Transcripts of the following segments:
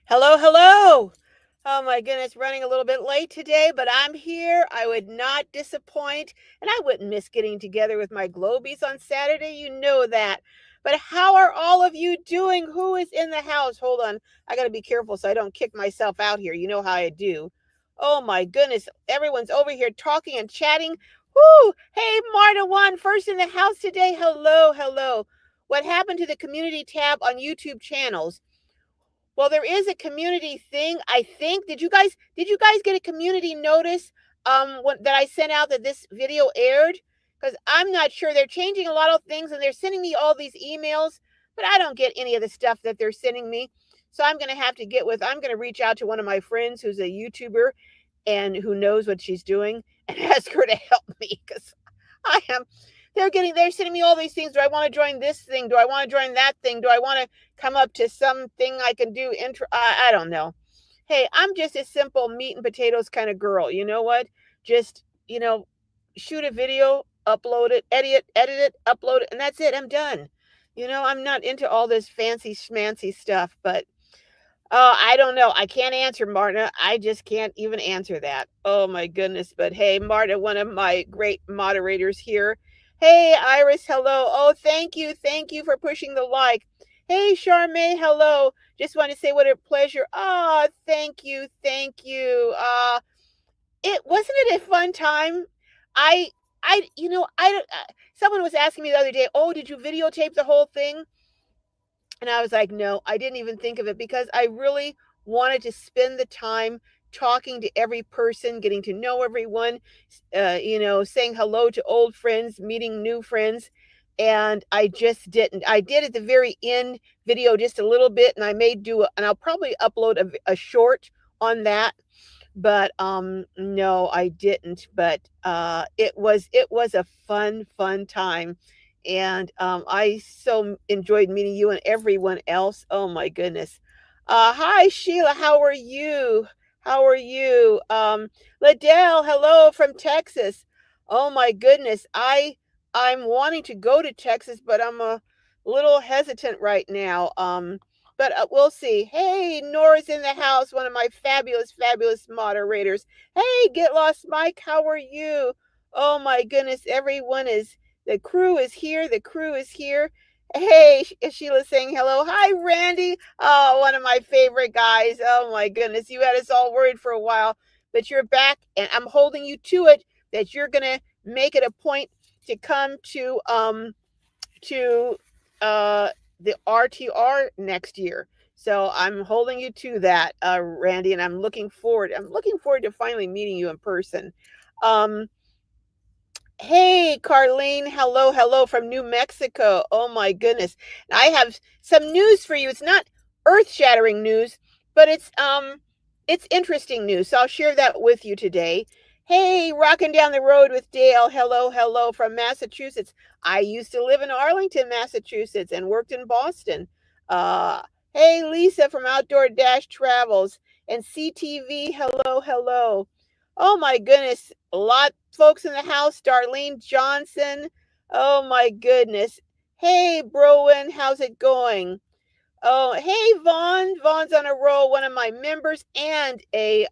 Hello, hello. Oh my goodness, running a little bit late today, but I'm here. I would not disappoint, and I wouldn't miss getting together with my Globies on Saturday. You know that. But how are all of you doing? Who is in the house? Hold on. I got to be careful so I don't kick myself out here. You know how I do. Oh my goodness. Everyone's over here talking and chatting. Whoo! Hey, Marta One, first in the house today. Hello, hello. What happened to the community tab on YouTube channels? Well, there is a community thing, I think. Did you guys get a community notice that I sent out that this video aired? Cuz I'm not sure. They're changing a lot of things and they're sending me all these emails, but I don't get any of the stuff that they're sending me. So I'm going to reach out to one of my friends who's a YouTuber and who knows what she's doing and ask her to help me cuz I am they're sending me all these things. Do I want to join this thing? Do I want to join that thing? Do I want to come up to something I can do? I don't know. Hey, I'm just a simple meat and potatoes kind of girl. You know what? Just, shoot a video, upload it, edit it, upload it, and that's it. I'm done. I'm not into all this fancy schmancy stuff, but I don't know. I can't answer, Marta. I just can't even answer that. Oh my goodness. But hey, Marta, one of my great moderators here. Hey, Iris, hello. Oh, thank you. Thank you for pushing the like. Hey, Charmaine, hello. Just want to say what a pleasure. Oh, thank you. Thank you. It wasn't it a fun time? I someone was asking me the other day, "Oh, did you videotape the whole thing?" And I was like, no, I didn't even think of it because I really wanted to spend the time talking to every person, getting to know everyone, saying hello to old friends, meeting new friends. And I just didn't. I did at the very end video just a little bit, and and I'll probably upload a short on that. But no, I didn't. But it was a fun time, and I so enjoyed meeting you and everyone else. Oh my goodness. Hi Sheila, how are you? How are you? Liddell, hello from Texas. Oh my goodness. I'm wanting to go to Texas, but I'm a little hesitant right now. But we'll see. Hey, Nora's in the house, one of my fabulous moderators. Hey, Get Lost Mike, how are you? Oh my goodness, the crew is here. The crew is here. Hey, Sheila's saying hello. Hi, Randy. Oh, one of my favorite guys. Oh my goodness, you had us all worried for a while, but you're back, and I'm holding you to it that you're gonna make it a point to come to the RTR next year. So I'm holding you to that, Randy, and I'm looking forward. I'm looking forward to finally meeting you in person. Um, Hey, Carlene. Hello, hello from New Mexico. Oh my goodness. I have some news for you. It's not earth-shattering news, but it's interesting news. So I'll share that with you today. Hey, rocking down the road with Dale. Hello, hello from Massachusetts. I used to live in Arlington, Massachusetts and worked in Boston. Uh hey, Lisa from Outdoor Dash Travels and CTV. Hello, hello. Oh my goodness. A lot folks in the house. Darlene Johnson. Oh my goodness. Hey, Browen, how's it going? Oh, hey, Vaughn. Vaughn's on a roll, one of my members and a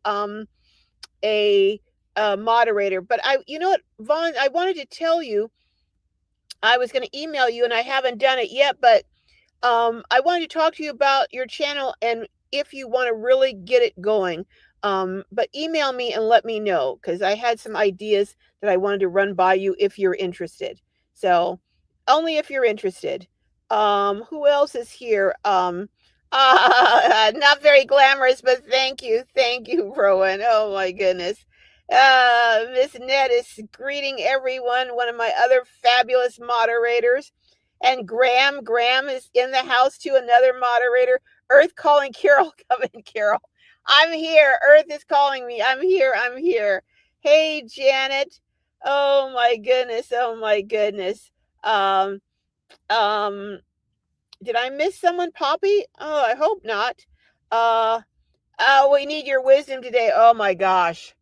moderator. But you know what, Vaughn, I wanted to tell you, I was going to email you and I haven't done it yet, but I wanted to talk to you about your channel and if you want to really get it going. But email me and let me know because I had some ideas that I wanted to run by you if you're interested. So only if you're interested. Who else is here? Not very glamorous, but thank you, Rowan. Oh my goodness. Miss Ned is greeting everyone. One of my other fabulous moderators. And Graham is in the house too, another moderator. Earth calling Carol, come in, Carol. I'm here. Earth is calling me. I'm here. I'm here. Hey, Janet. Oh my goodness. Oh my goodness. Um, um, did I miss someone, Poppy? Oh, I hope not. Uh, we need your wisdom today. Oh my gosh.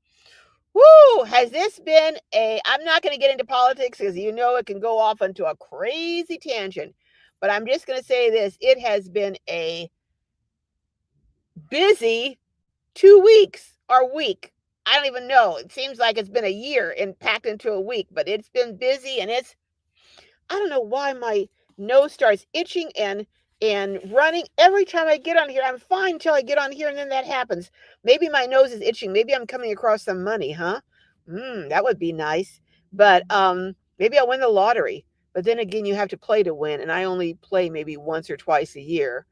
Woo! Has this been I'm not going to get into politics because you know it can go off into a crazy tangent, but I'm just going to say this. It has been a busy 2 weeks or week. I don't even know. It seems like it's been a year and packed into a week, but it's been busy and it's I don't know why my nose starts itching and running every time I get on here. I'm fine until I get on here and then that happens. Maybe my nose is itching. Maybe I'm coming across some money, huh? That would be nice. But maybe I'll win the lottery. But then again, you have to play to win, and I only play maybe once or twice a year.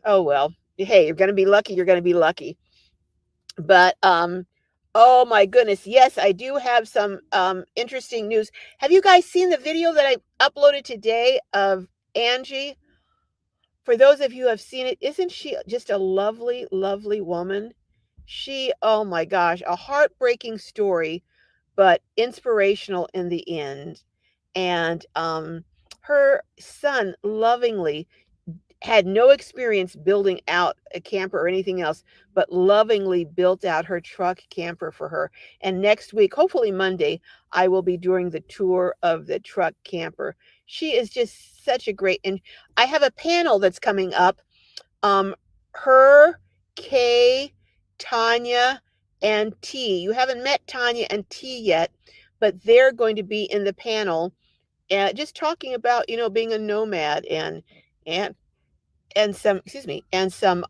Oh well. Hey, you're going to be lucky. You're going to be lucky. But oh my goodness, yes, I do have some interesting news. Have you guys seen the video that I uploaded today of Angie? For those of you who have seen it, isn't she just a lovely, lovely woman? Oh my gosh, a heartbreaking story, but inspirational in the end. And her son lovingly had no experience building out a camper or anything else, but lovingly built out her truck camper for her. And next week, hopefully Monday, I will be doing the tour of the truck camper. She is just such a great, and I have a panel that's coming up. Her, Kay, Tanya, and T. You haven't met Tanya and T yet, but they're going to be in the panel and just talking about, being a nomad and and some excuse me and some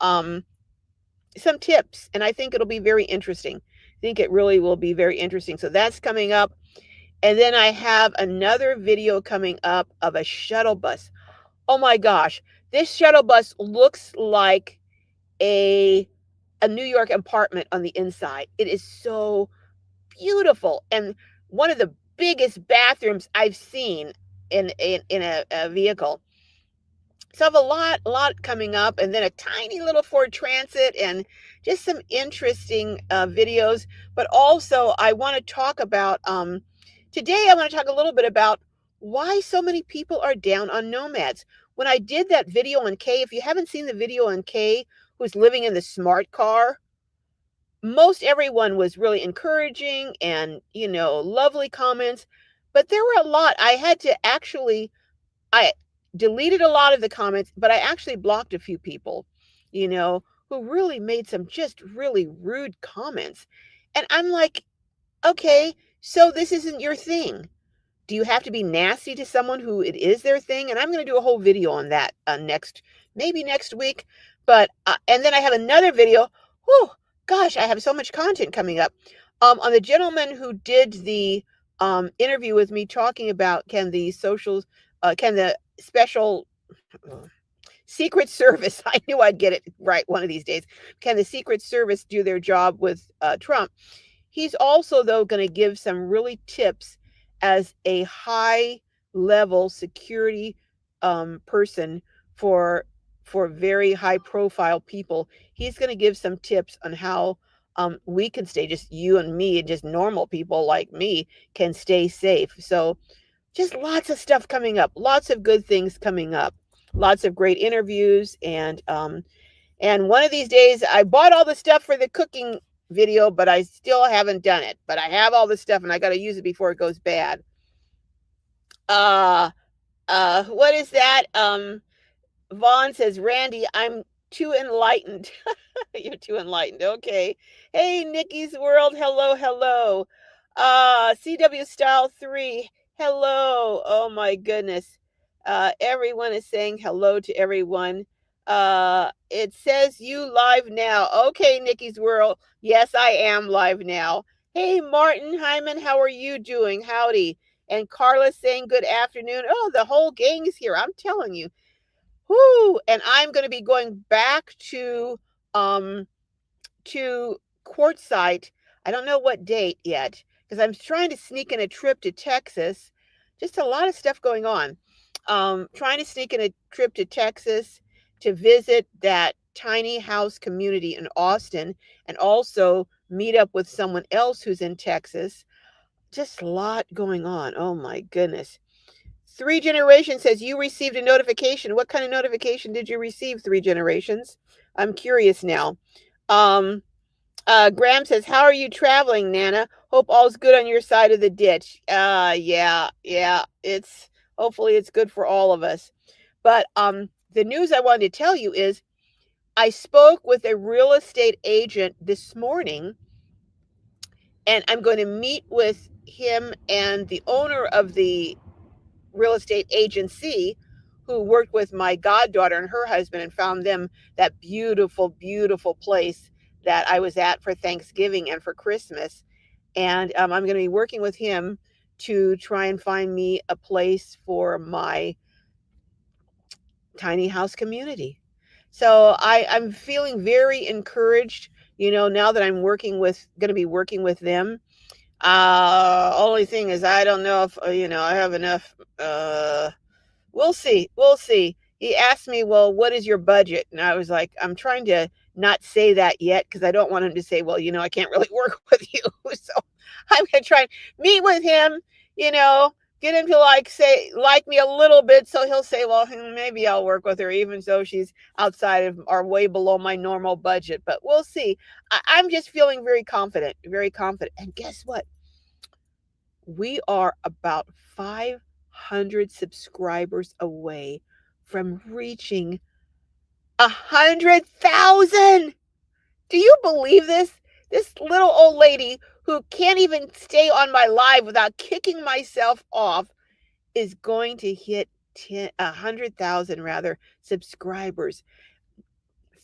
tips, and I think it'll be very interesting. I think it really will be very interesting. So that's coming up, and then I have another video coming up of a shuttle bus. Oh my gosh, this shuttle bus looks like a New York apartment on the inside. It is so beautiful, and one of the biggest bathrooms I've seen in a vehicle. So I have a lot coming up, and then a tiny little Ford Transit, and just some interesting videos. But also, I want to talk about today. I want to talk a little bit about why so many people are down on nomads. When I did that video on Kay, if you haven't seen the video on Kay, who's living in the smart car, most everyone was really encouraging and lovely comments. But there were a lot. I deleted a lot of the comments, but I actually blocked a few people, who really made some just really rude comments. And I'm like, okay, so this isn't your thing. Do you have to be nasty to someone who it is their thing? And I'm going to do a whole video on that maybe next week. But, and then I have another video. Whew, gosh, I have so much content coming up. On the gentleman who did the interview with me talking about can the special Secret Service, I knew I'd get it right one of these days. Can the Secret Service do their job with Trump? He's also, though, going to give some really tips as a high level security person for very high profile people. He's going to give some tips on how we can stay, just you and me and just normal people like me can stay safe. So just lots of stuff coming up, lots of good things coming up, lots of great interviews. And one of these days I bought all the stuff for the cooking video, but I still haven't done it. But I have all the stuff and I got to use it before it goes bad. What is that? Vaughn says, Randy, I'm too enlightened. You're too enlightened. Okay. Hey, Nikki's World. Hello, hello. CW Style 3. Hello. Oh my goodness. Everyone is saying hello to everyone. It says you live now. Okay, Nikki's World. Yes, I am live now. Hey, Martin Hyman, how are you doing? Howdy. And Carla saying good afternoon. Oh, the whole gang is here. I'm telling you. Whoo! And I'm going to be going back to Quartzsite. I don't know what date yet because I'm trying to sneak in a trip to Texas. Just a lot of stuff going on. Trying to sneak in a trip to Texas to visit that tiny house community in Austin and also meet up with someone else who's in Texas. Just a lot going on. Oh my goodness. Three Generations says you received a notification. What kind of notification did you receive, Three Generations? I'm curious now. Graham says, how are you traveling, Nana? Hope all's good on your side of the ditch. Yeah. Hopefully it's good for all of us. But the news I wanted to tell you is I spoke with a real estate agent this morning, and I'm going to meet with him and the owner of the real estate agency who worked with my goddaughter and her husband and found them that beautiful, beautiful place that I was at for Thanksgiving and for Christmas. And I'm going to be working with him to try and find me a place for my tiny house community. So I'm feeling very encouraged, now that going to be working with them. Only thing is, I don't know if, I have enough, we'll see. We'll see. He asked me, well, what is your budget? And I was like, I'm trying to not say that yet because I don't want him to say, well, I can't really work with you. So I'm going to try and meet with him, you know, get him to like me a little bit. So he'll say, well, maybe I'll work with her, even though she's outside of or way below my normal budget. But we'll see. I'm just feeling very confident, very confident. And guess what? We are about 500 subscribers away from reaching 100,000. Do you believe this? This little old lady who can't even stay on my live without kicking myself off is going to hit 100,000 rather subscribers.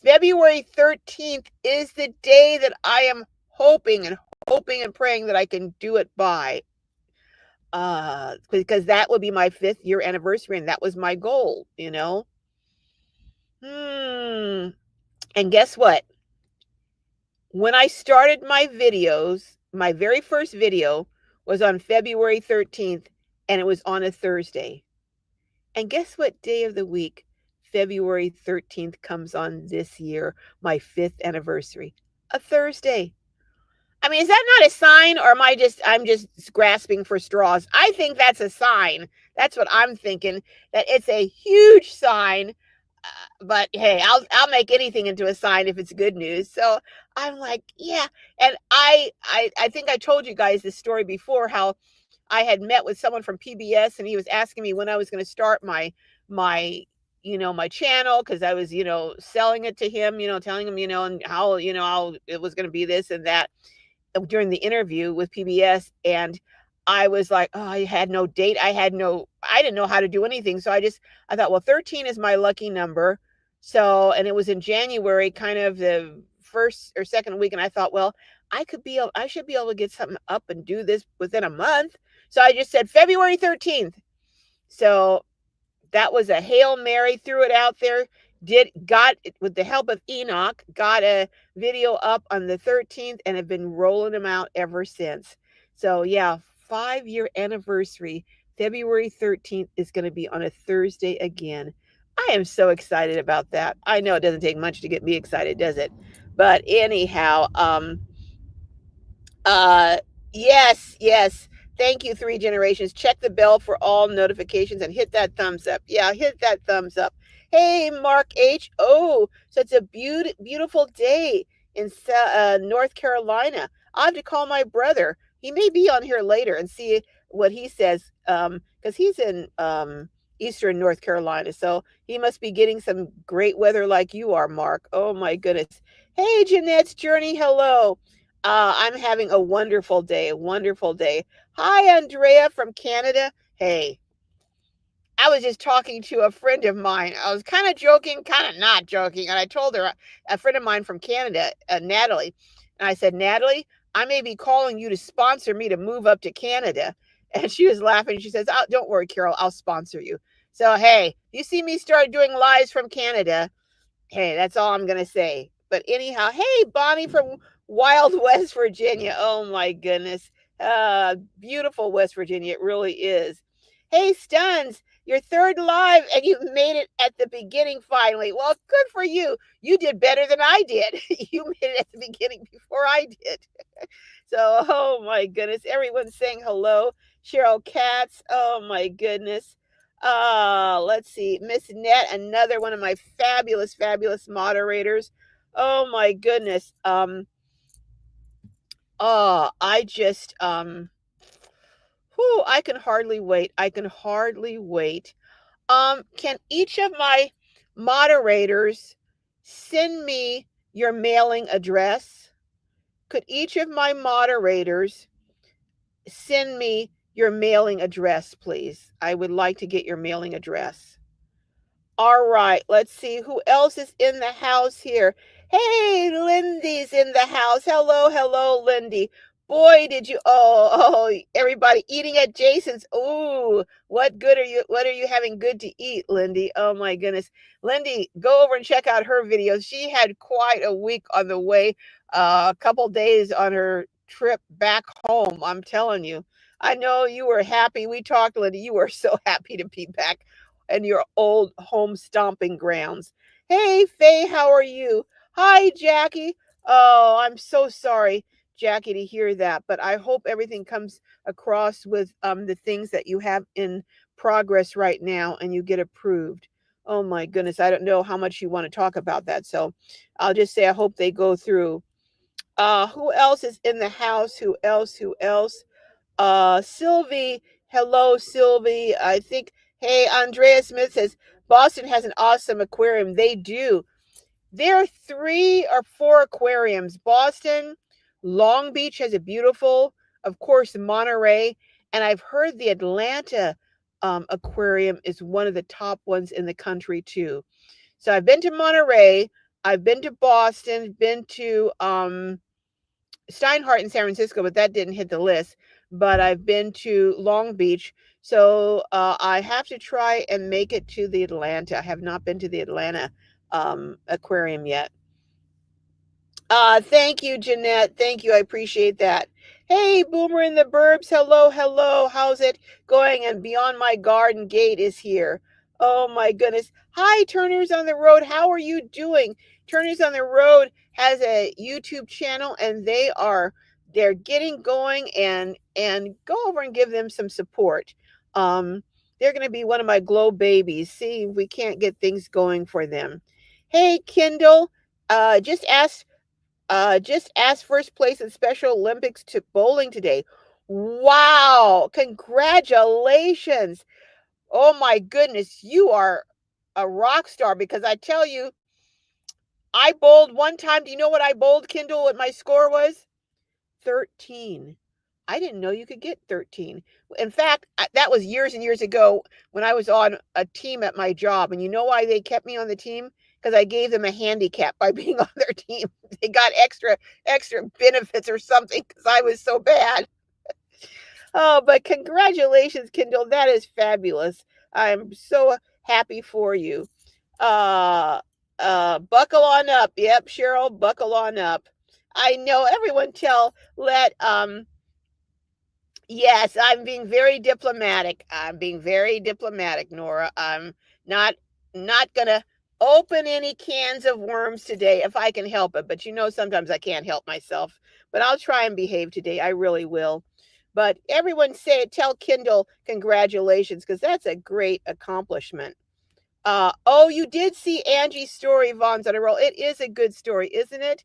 February 13th is the day that I am hoping and praying that I can do it by. Because that would be my 5th year anniversary, and that was my goal. And guess what? When I started my videos, my very first video was on February 13th, and it was on a Thursday. And guess what day of the week February 13th comes on this year, my 5th anniversary? A Thursday. I mean, is that not a sign, or I'm just grasping for straws? I think that's a sign. That's what I'm thinking, that it's a huge sign. But hey, I'll make anything into a sign if it's good news. So I'm like, yeah. And I think I told you guys this story before, how I had met with someone from PBS, and he was asking me when I was going to start my my channel, because I was selling it to him, telling him and how how it was going to be this and that during the interview with PBS. And I was like, oh, I had no date. I didn't know how to do anything. So I thought, well, 13 is my lucky number. So, and it was in January, kind of the first or second week. And I thought, well, I should be able to get something up and do this within a month. So I just said February 13th. So that was a Hail Mary, threw it out there, got with the help of Enoch, got a video up on the 13th, and have been rolling them out ever since. So yeah, 5-year anniversary, February 13th is going to be on a Thursday again. I am so excited about that. I know it doesn't take much to get me excited, does it? But anyhow, uh, yes. Thank you, 3 generations. Check the bell for all notifications and hit that thumbs up. Yeah, hit that thumbs up. Hey, Mark H. Oh, so it's a beautiful day in North Carolina. I have to call my brother. He may be on here later and see what he says, because he's in Eastern North Carolina. So he must be getting some great weather like you are, Mark. Oh, my goodness. Hey, Jeanette's Journey. Hello. I'm having a wonderful day, a wonderful day. Hi, Andrea from Canada. Hey, I was just talking to a friend of mine. I was kind of joking, kind of not joking. And I told her, a friend of mine from Canada, Natalie, and I said, Natalie, I may be calling you to sponsor me to move up to Canada. And she was laughing. She says, oh, don't worry, Carol, I'll sponsor you. So, hey, you see me start doing lives from Canada. Hey, that's all I'm going to say. But anyhow, hey, Bonnie from Wild West Virginia. Oh, my goodness. Beautiful West Virginia. It really is. Hey, Stuns, your 3rd live, and you made it at the beginning finally. Well, good for you. You did better than I did. You made it at the beginning before I did. So, oh, my goodness. Everyone's saying hello. Cheryl Katz. Oh, my goodness. Let's see. Miss Net, another one of my fabulous moderators. Oh my goodness. I just I can hardly wait. Can each of my moderators send me your mailing address? Could each of my moderators send me your mailing address, please? I would like to get your mailing address. All right, let's see who else is in the house here. Hey, Lindy's in the house. Hello, hello, Lindy. Boy, did you everybody eating at Jason's. Ooh, what are you having good to eat, Lindy? Oh my goodness. Lindy, go over and check out her videos. She had quite a week on the way, a couple days on her trip back home. I'm telling you. I know you were happy. We talked, Lindy. You were so happy to be back and your old home stomping grounds. Hey, Faye, how are you? Hi, Jackie. Oh, I'm so sorry, Jackie, to hear that, but I hope everything comes across with the things that you have in progress right now and you get approved. Oh my goodness, I don't know how much you want to talk about that, so I'll just say I hope they go through. Who else is in the house? Who else? Who else? Sylvie, hello, Sylvie. I think, hey, Andrea Smith says Boston has an awesome aquarium. They do. There are 3 or 4 aquariums. Boston, Long Beach has a beautiful, of course, Monterey, and I've heard the Atlanta aquarium is one of the top ones in the country too. So I've been to Monterey, I've been to Boston, been to Steinhardt in San Francisco, but that didn't hit the list. But I've been to Long Beach, so I have to try and make it to the Atlanta. I have not been to the Atlanta aquarium yet. Thank you, Jeanette. Thank you. I appreciate that. Hey, Boomer in the Burbs. Hello, hello. How's it going? And Beyond My Garden Gate is here. Oh my goodness. Hi, Turners on the Road. How are you doing? Turners on the Road has a YouTube channel and they're getting going and go over and give them some support. Um, they're going to be one of my glow babies. See if we can't get things going for them. Hey, Kendall. Just asked first place in Special Olympics to bowling today. Wow, congratulations. Oh my goodness, you are a rock star because I tell you, I bowled one time. Do you know what I bowled, Kindle, what my score was? 13. I didn't know you could get 13. In fact, that was years and years ago when I was on a team at my job. And you know why they kept me on the team? Because I gave them a handicap by being on their team. They got extra benefits or something because I was so bad. Oh, but congratulations, Kindle. That is fabulous. I'm so happy for you. Uh Buckle on up. Yep, Cheryl, buckle on up. I know everyone let yes, I'm being very diplomatic. I'm being very diplomatic, Nora. I'm not not gonna open any cans of worms today if I can help it. But you know, sometimes I can't help myself. But I'll try and behave today. I really will. But everyone say it. Tell Kindle congratulations because that's a great accomplishment. Oh, you did see Angie's story, Vaughn's on a roll. It is a good story, isn't it?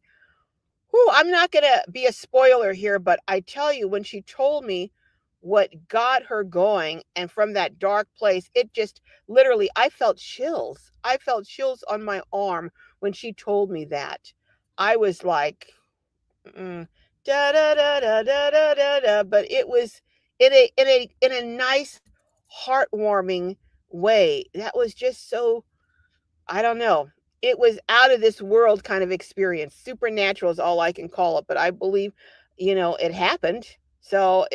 Whew, I'm not going to be a spoiler here, but I tell you, when she told me what got her going and from that dark place, it just literally, I felt chills. I felt chills on my arm when she told me that. I was like, da da da da da da da da, but it was in a nice, heartwarming way. That was just so I don't know. It was out of this world kind of experience. Supernatural is all I can call it, but I believe, it happened. So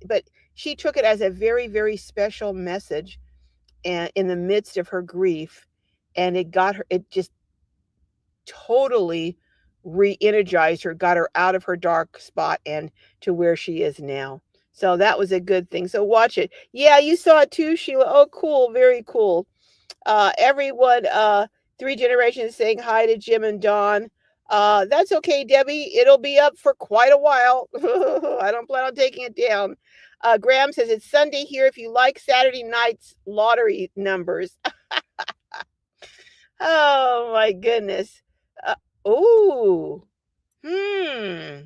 but she took it as a very, very special message and in the midst of her grief. And it just totally re-energized her, got her out of her dark spot and to where she is now. So that was a good thing. So watch it. Yeah, you saw it too, Sheila. Oh, cool. Very cool. Everyone, 3 generations saying hi to Jim and Don. That's okay, Debbie. It'll be up for quite a while. I don't plan on taking it down. Graham says it's Sunday here if you like Saturday night's lottery numbers. Oh my goodness. Ooh. Hmm.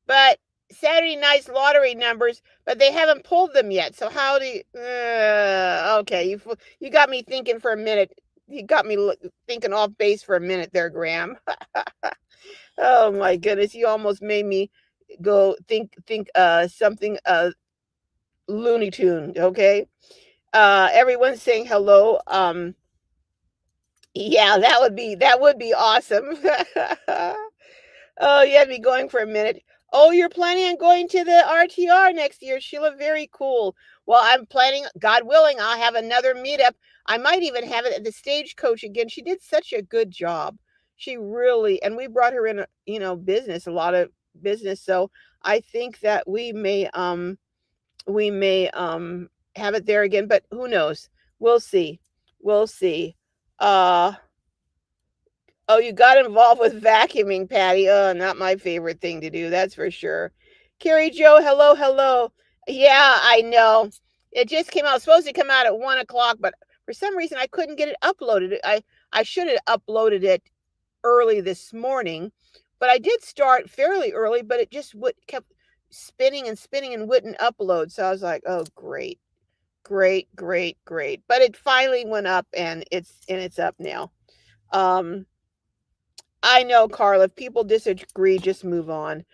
But Saturday night's lottery numbers, but they haven't pulled them yet. So how do you? Okay, you got me thinking for a minute. you got me thinking off base for a minute there, Graham. Oh my goodness, you almost made me go think something Looney Tune, okay? Everyone's saying hello. Yeah, that would be awesome. Oh, you had me going for a minute. Oh, you're planning on going to the RTR next year, Sheila. Very cool. Well, I'm planning, God willing, I'll have another meetup. I might even have it at the Stagecoach again. She did such a good job. She really, and we brought her in, business, a lot of business. So I think that we may have it there again, but who knows? We'll see. We'll see. Uh Oh, you got involved with vacuuming, Patty. Oh, not my favorite thing to do, that's for sure. Carrie Joe, hello, hello. Yeah, I know. It just came out. It's supposed to come out at 1 o'clock, but for some reason I couldn't get it uploaded. I should have uploaded it early this morning, but I did start fairly early, but it just kept spinning and spinning and wouldn't upload. So I was like, oh great, great, great, great. But it finally went up and it's up now. Um I know, Carl, if people disagree, just move on.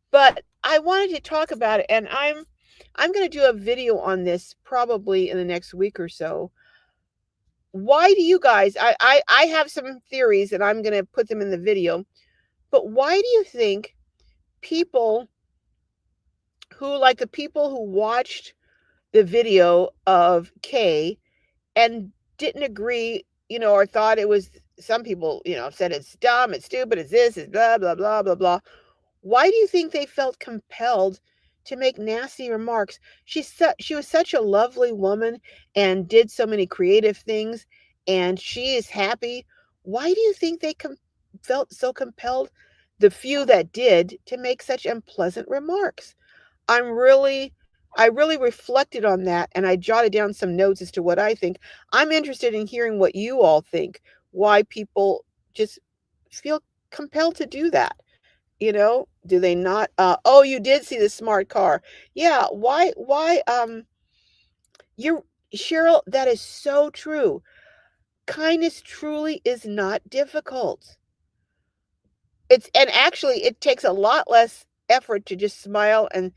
But I wanted to talk about it, and I'm going to do a video on this probably in the next week or so. Why do you guys? I have some theories, and I'm going to put them in the video. But why do you think people like the people who watched the video of Kay and didn't agree, or thought it was, some people, said it's dumb, it's stupid, it's this, it's blah, blah, blah, blah, blah. Why do you think they felt compelled to make nasty remarks? She was such a lovely woman and did so many creative things, and she is happy. Why do you think they felt so compelled, the few that did, to make such unpleasant remarks? I really reflected on that, and I jotted down some notes as to what I think. I'm interested in hearing what you all think. Why people just feel compelled to do that? Do they not? Oh, you did see the smart car. Yeah. You're, Cheryl, that is so true. Kindness truly is not difficult. And actually it takes a lot less effort to just smile and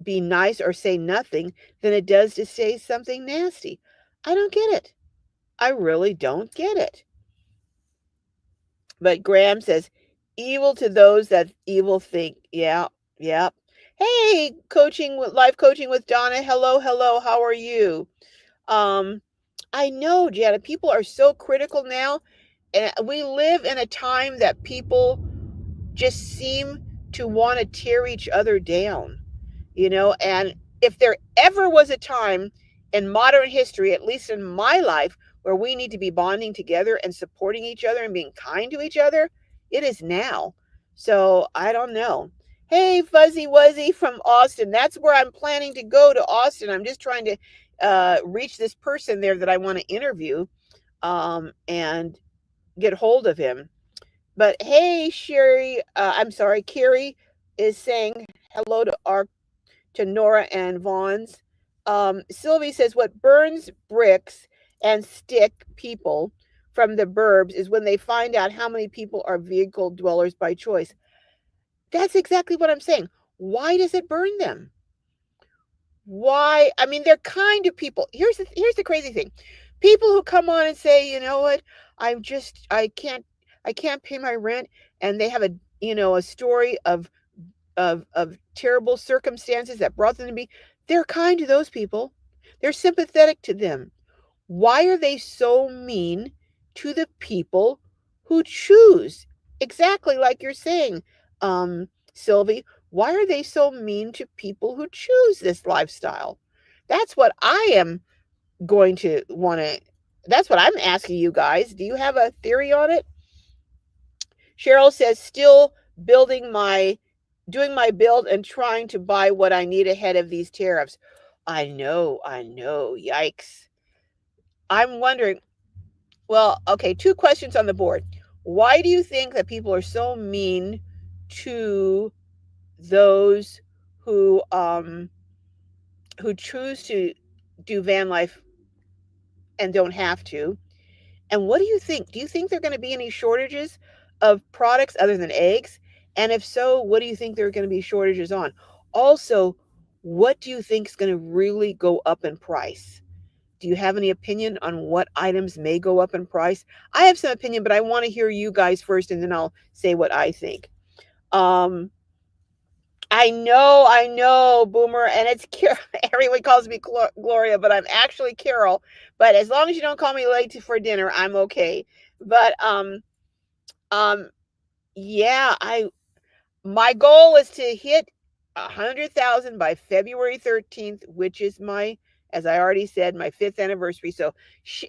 be nice or say nothing than it does to say something nasty. I don't get it. I really don't get it. But Graham says, evil to those that evil think. Yeah, yeah. Hey, life coaching with Donna. Hello, hello. How are you? Um, I know, Janet, people are so critical now. And we live in a time that people just seem to want to tear each other down, and if there ever was a time in modern history, at least in my life, where we need to be bonding together and supporting each other and being kind to each other, it is now. So I don't know. Hey, Fuzzy Wuzzy from Austin. That's where I'm planning to go, to Austin. I'm just trying to reach this person there that I want to interview, and get hold of him. But hey, I'm sorry, Carrie is saying hello to Nora and Vaughn's. Sylvie says what burns bricks and stick people from the burbs is when they find out how many people are vehicle dwellers by choice. That's exactly what I'm saying. Why does it burn them? Why? I mean, they're kind to people. Here's the crazy thing. People who come on and say, you know what, I can't pay my rent, and they have a story of terrible circumstances that brought them to me. They're kind to those people. They're sympathetic to them. Why are they so mean to the people who choose? Exactly like you're saying, Sylvie. Why are they so mean to people who choose this lifestyle? That's what I am going to want to. That's what I'm asking you guys. Do you have a theory on it? Cheryl says, still doing my build and trying to buy what I need ahead of these tariffs. I know. Yikes. I'm wondering, well, okay, two questions on the board. Why do you think that people are so mean to those who choose to do van life and don't have to? And what do you think? Do you think there are going to be any shortages of products other than eggs? And if so, what do you think there are going to be shortages on? Also, what do you think is going to really go up in price? Do you have any opinion on what items may go up in price? I have some opinion, but I want to hear you guys first, and then I'll say what I think. Um, I know, Boomer, and it's everyone calls me Gloria, but I'm actually Carol. But as long as you don't call me late for dinner, I'm okay. But um, yeah, I my goal is to hit 100,000 by February 13th, which is my, as I already said, my 5th anniversary. So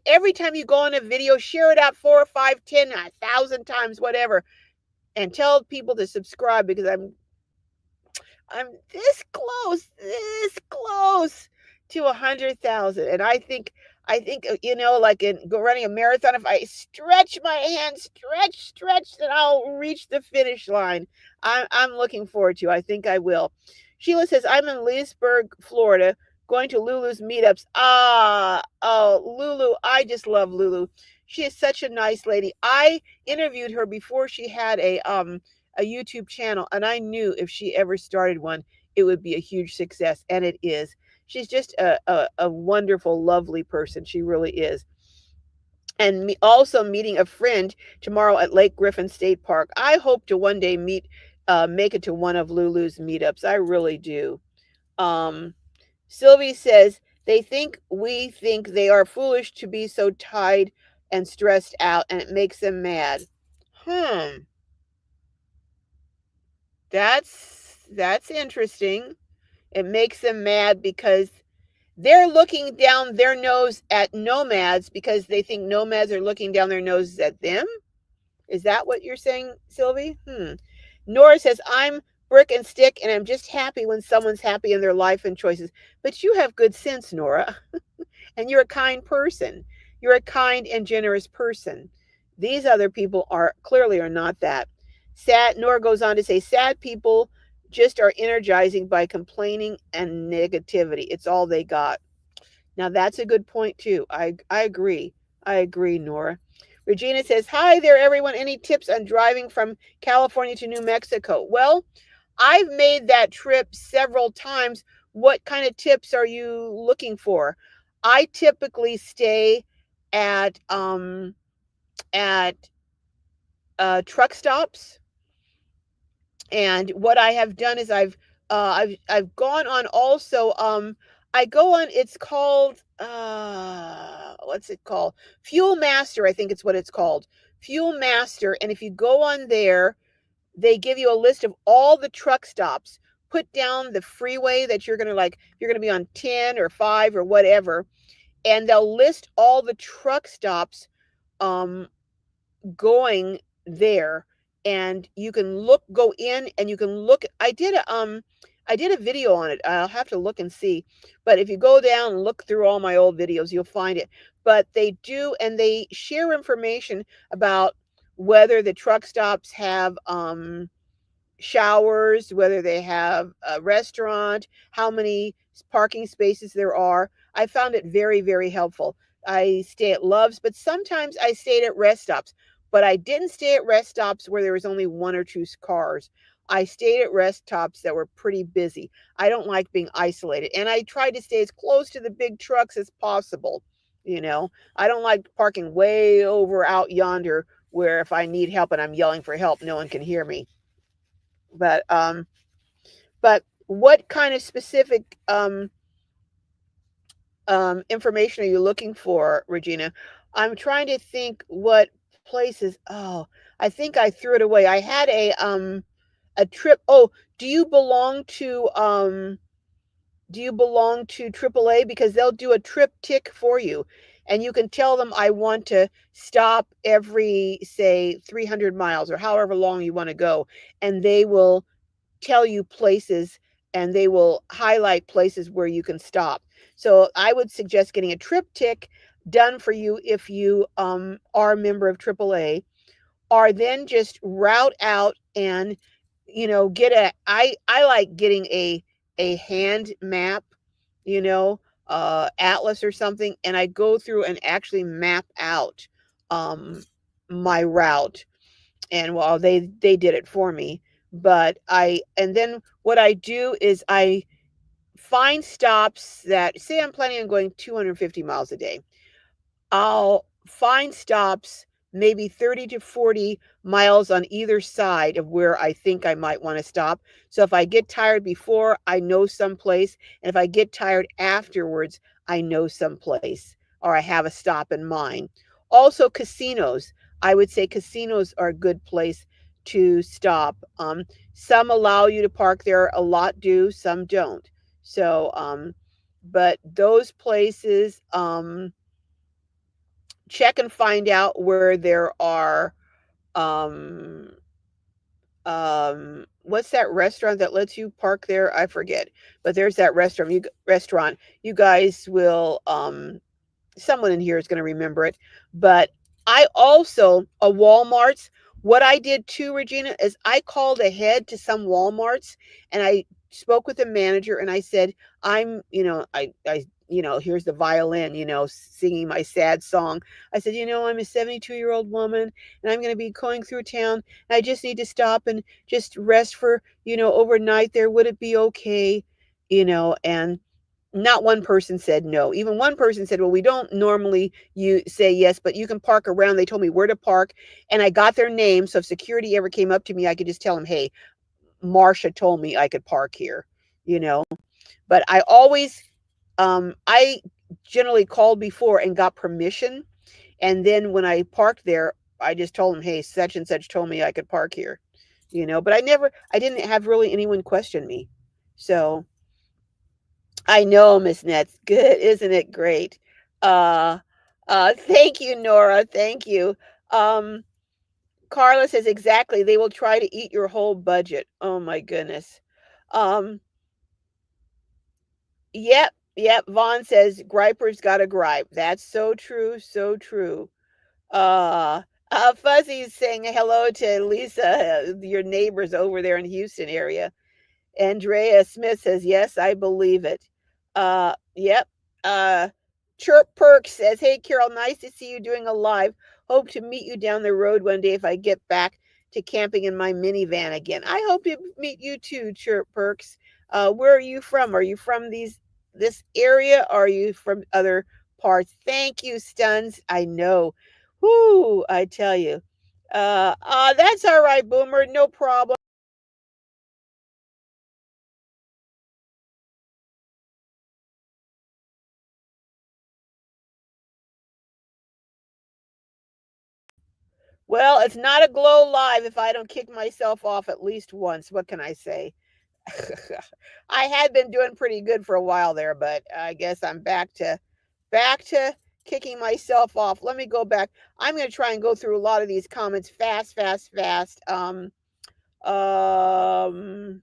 every time you go on a video, share it out 4 or 5, 10, 1,000 times, whatever, and tell people to subscribe because I'm this close to 100,000. And I think, like running a marathon, if I stretch my hand, stretch, then I'll reach the finish line. I'm looking forward to. I think I will. Sheila says, I'm in Leesburg, Florida, going to Lulu's meetups. Oh, Lulu, I just love Lulu. She is such a nice lady. I interviewed her before she had a YouTube channel, and I knew if she ever started one, it would be a huge success, and it is. She's just a wonderful, lovely person. She really is. And also meeting a friend tomorrow at Lake Griffin State Park. I hope to one day make it to one of Lulu's meetups. I really do. Um, Sylvie says we think they are foolish to be so tied and stressed out, and it makes them mad. Hmm. That's interesting. It makes them mad because they're looking down their nose at nomads because they think nomads are looking down their noses at them. Is that what you're saying, Sylvie? Nora says, I'm brick and stick and I'm just happy when someone's happy in their life and choices. But you have good sense, Nora. And you're a kind person. You're a kind and generous person. These other people are not that. Sad Nora goes on to say, sad people just are energizing by complaining and negativity. It's all they got. Now that's a good point too. I agree. I agree, Nora. Regina says, hi there, everyone. Any tips on driving from California to New Mexico? Well, I've made that trip several times. What kind of tips are you looking for? I typically stay at at truck stops, and what I have done is I've gone on also. I go on. It's called what's it called? Fuel Master, I think it's what it's called. Fuel Master, and if you go on there, they give you a list of all the truck stops. Put down the freeway that you're going to be on 10 or 5 or whatever, and they'll list all the truck stops um, going there, and you can go in and you can look. I did a video on it. I'll have to look and see. But if you go down and look through all my old videos, you'll find it. But they do, and they share information about whether the truck stops have showers, whether they have a restaurant, how many parking spaces there are. I found it very, very helpful. I stay at Love's, but sometimes I stayed at rest stops. But I didn't stay at rest stops where there was only 1 or 2 cars. I stayed at rest stops that were pretty busy. I don't like being isolated. And I tried to stay as close to the big trucks as possible. I don't like parking way over out yonder where if I need help and I'm yelling for help, no one can hear me. But what kind of specific information are you looking for, Regina? I'm trying to think what places. Oh, I think I threw it away. I had a trip. Oh, do you belong to AAA? Because they'll do a trip tick for you, and you can tell them I want to stop every, say, 300 miles or however long you want to go, and they will tell you places, and they will highlight places where you can stop. So I would suggest getting a trip tick done for you if you are a member of AAA, or then just route out and get I like getting a hand map, atlas or something, and I go through and actually map out my route. And well, they did it for me. But and then what I do is I find stops that, say I'm planning on going 250 miles a day. I'll find stops maybe 30 to 40 miles on either side of where I think I might want to stop. So if I get tired before, I know someplace. And if I get tired afterwards, I know someplace or I have a stop in mind. Also, casinos. I would say casinos are a good place to stop. Some allow you to park there, a lot do, some don't. So, but those places, check and find out where there are um what's that restaurant that lets you park there? I forget. But there's that restaurant. You guys will someone in here is going to remember it. But I also, a Walmart's, what I did too, Regina, is I called ahead to some Walmart's and I spoke with the manager and I said, here's the violin, singing my sad song. I said, I'm a 72-year-old woman and I'm going to be going through town and I just need to stop and just rest for, overnight there. Would it be okay? And not one person said no. Even one person said, well, we don't normally you say yes, but you can park around. They told me where to park and I got their name. So if security ever came up to me, I could just tell them, hey, Marcia told me I could park here, you know. But I generally called before and got permission. And then when I parked there, I just told them, hey, such and such told me I could park here, but I didn't have really anyone question me. So I know, Miss Nets. Good, isn't it great? Uh, thank you, Nora. Thank you. Um, Carla says exactly. They will try to eat your whole budget. Oh my goodness. Um, yep. Vaughn says Griper's got a gripe. That's so true, so true. Uh, Fuzzy's saying hello to Lisa, your neighbors over there in Houston area. Andrea Smith says, yes, I believe it. Yep. Chirp Perk says, hey, Carol, nice to see you doing a live. Hope to meet you down the road one day if I get back to camping in my minivan again. I hope to meet you too, Chirp Perks. Where are you from? Are you from this area or are you from other parts? Thank you, Stuns. I know. Whoo, I tell you. That's all right, Boomer. No problem. Well, it's not a glow live if I don't kick myself off at least once. What can I say? I had been doing pretty good for a while there, but I guess I'm back to kicking myself off. Let me go back. I'm going to try and go through a lot of these comments fast, fast, fast. Um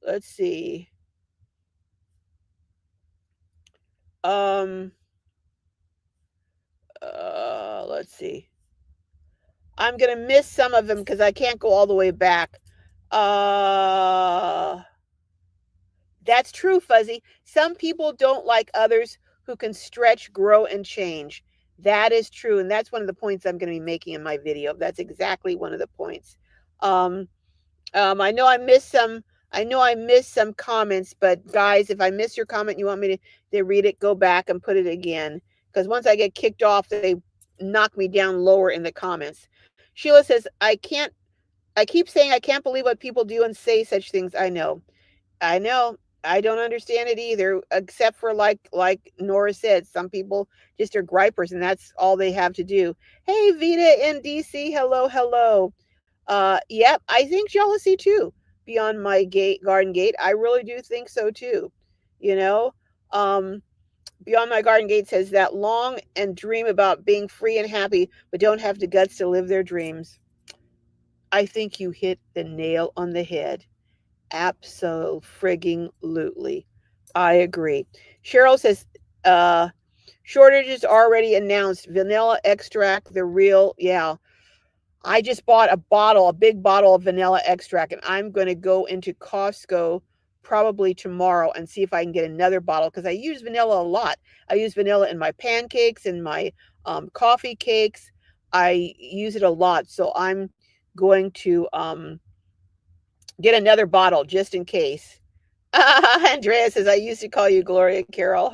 let's see. Um let's see. I'm going to miss some of them because I can't go all the way back. Uh That's true, Fuzzy. Some people don't like others who can stretch, grow, and change. That is true. And that's one of the points I'm going to be making in my video. That's exactly one of the points. Um, I know I missed some comments, but guys, if I miss your comment, you want me to read it, go back and put it again. Because once I get kicked off, they knock me down lower in the comments. Sheila says, I keep saying I can't believe what people do and say such things. I know. I know. I don't understand it either, except for like Nora said, some people just are gripers and that's all they have to do. Hey, Vita in DC, hello, hello. Yep, I think jealousy too. Beyond my garden gate, I really do think so too. You know, um, Beyond my garden gate says that long and dream about being free and happy, but don't have the guts to live their dreams. I think you hit the nail on the head. Absolutely. I agree. Cheryl says, shortages already announced. Vanilla extract, the real, yeah. I just bought a big bottle of vanilla extract, and I'm going to go into Costco probably tomorrow and see if I can get another bottle because I use vanilla a lot. I use vanilla in my pancakes and my Coffee cakes, I use it a lot, so I'm going to get another bottle just in case. Andrea says, I used to call you Gloria Carol.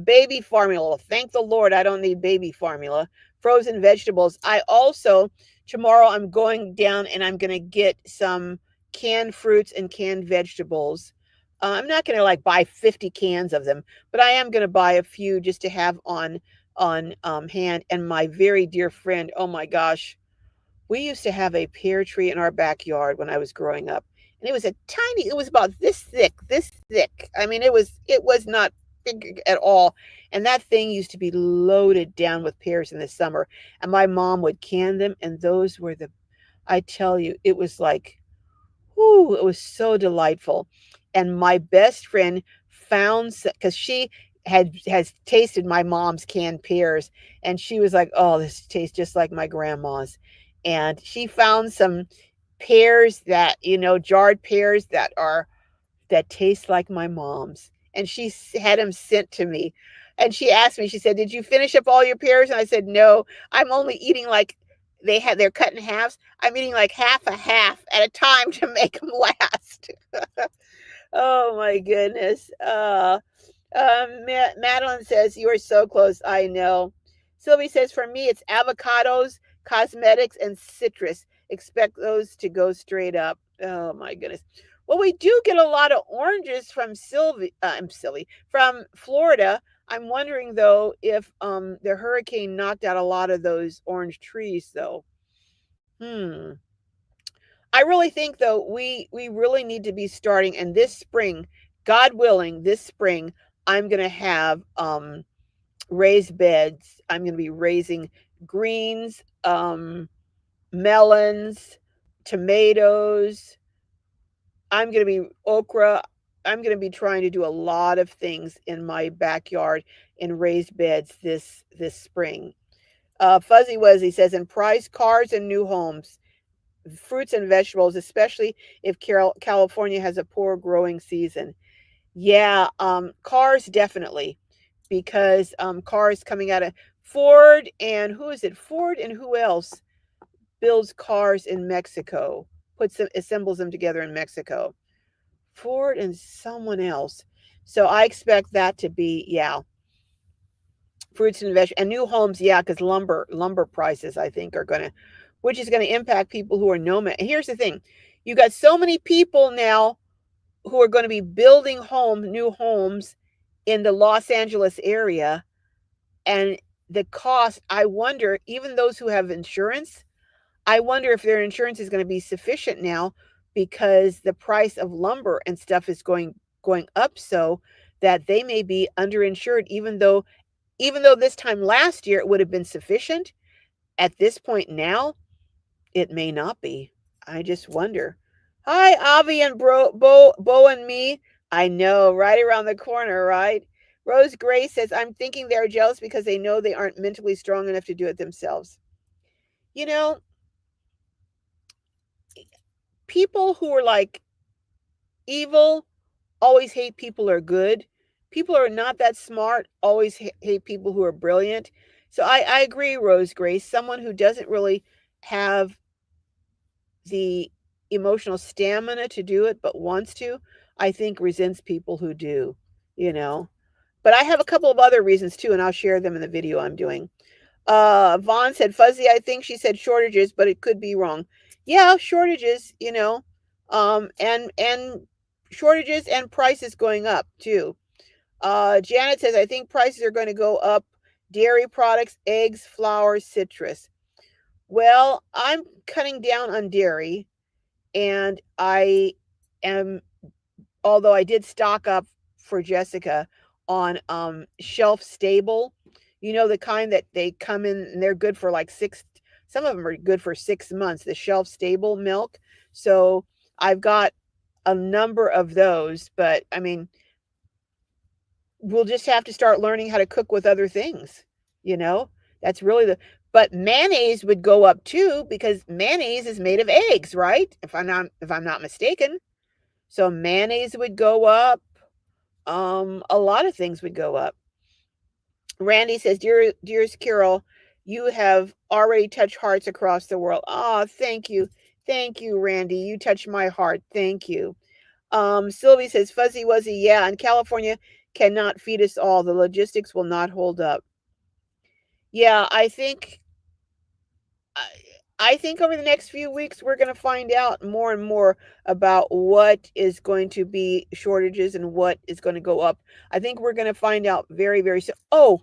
Baby formula. Thank the Lord I don't need baby formula. Frozen vegetables. I also, tomorrow, I'm going down and I'm going to get some canned fruits and canned vegetables. I'm not going to like buy 50 cans of them, but I am going to buy a few just to have on hand. And my very dear friend, oh my gosh, we used to have a pear tree in our backyard when I was growing up. And it was a tiny, it was about this thick, this thick. I mean, it was not big at all. And that thing used to be loaded down with pears in the summer. And my mom would can them. And those were I tell you, it was like, whoo, it was so delightful. And my best friend found, because she has tasted my mom's canned pears, and she was like, "Oh, this tastes just like my grandma's." And she found some pears that, jarred pears that taste like my mom's. And she had them sent to me. And she asked me, she said, "Did you finish up all your pears?" And I said, "No, I'm only eating like they're cut in halves. I'm eating like half a half at a time to make them last." Oh my goodness. Madeline says, "You are so close." I know. Sylvie says, "For me, it's avocados, cosmetics, and citrus. Expect those to go straight up." Oh my goodness. Well, we do get a lot of oranges from Sylvie, from Florida. I'm wondering though if the hurricane knocked out a lot of those orange trees though. Hmm. I really think though we really need to be starting, and this spring, God willing, this spring I'm going to have raised beds. I'm going to be raising greens, melons, tomatoes. I'm going to be okra. I'm going to be trying to do a lot of things in my backyard in raised beds this spring. Fuzzy Wuzzy says, "And price cars and new homes, fruits and vegetables, especially if California has a poor growing season." Yeah, cars definitely, because cars coming out of Ford, and who is it? Ford and who else builds cars in Mexico? Assembles them together in Mexico. Ford and someone else. So I expect that to be, yeah, fruits and veg and new homes, yeah, because lumber prices I think are gonna, which is gonna impact people who are nomad. And here's the thing, you got so many people now who are going to be building new homes in the Los Angeles area, and the cost, I wonder, even those who have insurance, I wonder if their insurance is going to be sufficient now, because the price of lumber and stuff is going up, so that they may be underinsured, even though this time last year it would have been sufficient. At this point now, it may not be. I just wonder. Hi, Avi and Bo and me. I know, right around the corner, right? Rose Gray says, "I'm thinking they're jealous because they know they aren't mentally strong enough to do it themselves." You know, people who are like evil always hate people who are good. People who are not that smart always hate people who are brilliant. So I agree, Rose Grace. Someone who doesn't really have the emotional stamina to do it but wants to, I think resents people who do, you know. But I have a couple of other reasons too, and I'll share them in the video I'm doing. Vaughn said, "Fuzzy, I think she said shortages, but it could be wrong." Yeah, shortages, and shortages and prices going up too. Janet says, "I think prices are going to go up. Dairy products, eggs, flour, citrus." Well, I'm cutting down on dairy, and I am, although I did stock up for Jessica on shelf stable, the kind that they come in and they're good for like some of them are good for 6 months, the shelf stable milk. So I've got a number of those, but I mean, we'll just have to start learning how to cook with other things, you know? That's really but mayonnaise would go up too, because mayonnaise is made of eggs, right? If I'm not mistaken. So mayonnaise would go up. A lot of things would go up. Randy says, dearest Carol, you have already touched hearts across the world. Oh, thank you. Thank you, Randy. You touched my heart. Thank you. Sylvie says, Fuzzy Wuzzy, yeah, and California cannot feed us all. The logistics will not hold up. Yeah, I, I think over the next few weeks we're going to find out more and more about what is going to be shortages and what is going to go up. I think we're going to find out very, very soon. Oh,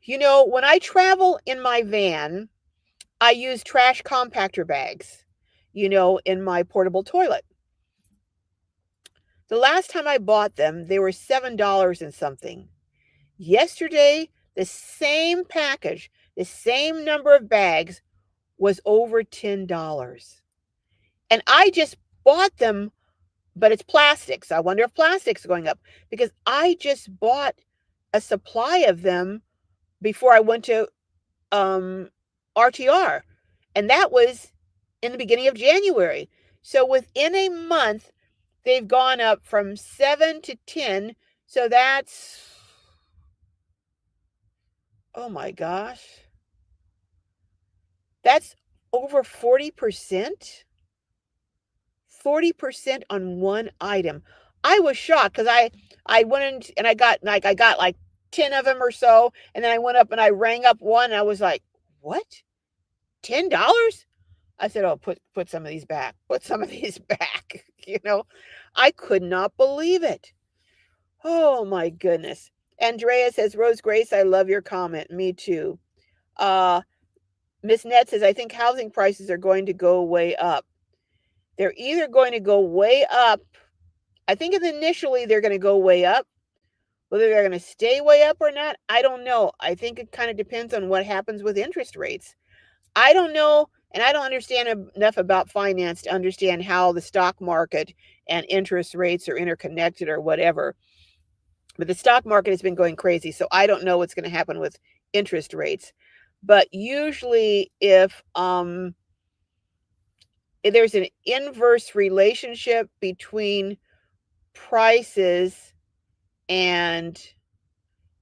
when I travel in my van, I use trash compactor bags, in my portable toilet. The last time I bought them, they were $7 and something. Yesterday, the same package, the same number of bags was over $10. And I just bought them, but it's plastic. So I wonder if plastic's going up because I just bought a supply of them before I went to RTR. And that was in the beginning of January. So within a month, they've gone up from 7 to 10. So that's, oh my gosh, that's over 40%. 40% on one item. I was shocked because I went in and I got like 10 of them or so, and then I went up and I rang up one and I was like, "What? $10?" I said, "Oh, put some of these back. Put some of these back." I could not believe it. Oh my goodness. Andrea says, "Rose Grace, I love your comment. Me too." Uh Miss Net says, "I think housing prices are going to go way up." They're either going to go way up. I think initially they're going to go way up. Whether they're going to stay way up or not, I don't know. I think it kind of depends on what happens with interest rates. I don't know, and I don't understand enough about finance to understand how the stock market and interest rates are interconnected or whatever. But the stock market has been going crazy, so I don't know what's going to happen with interest rates. But usually if there's an inverse relationship between prices, and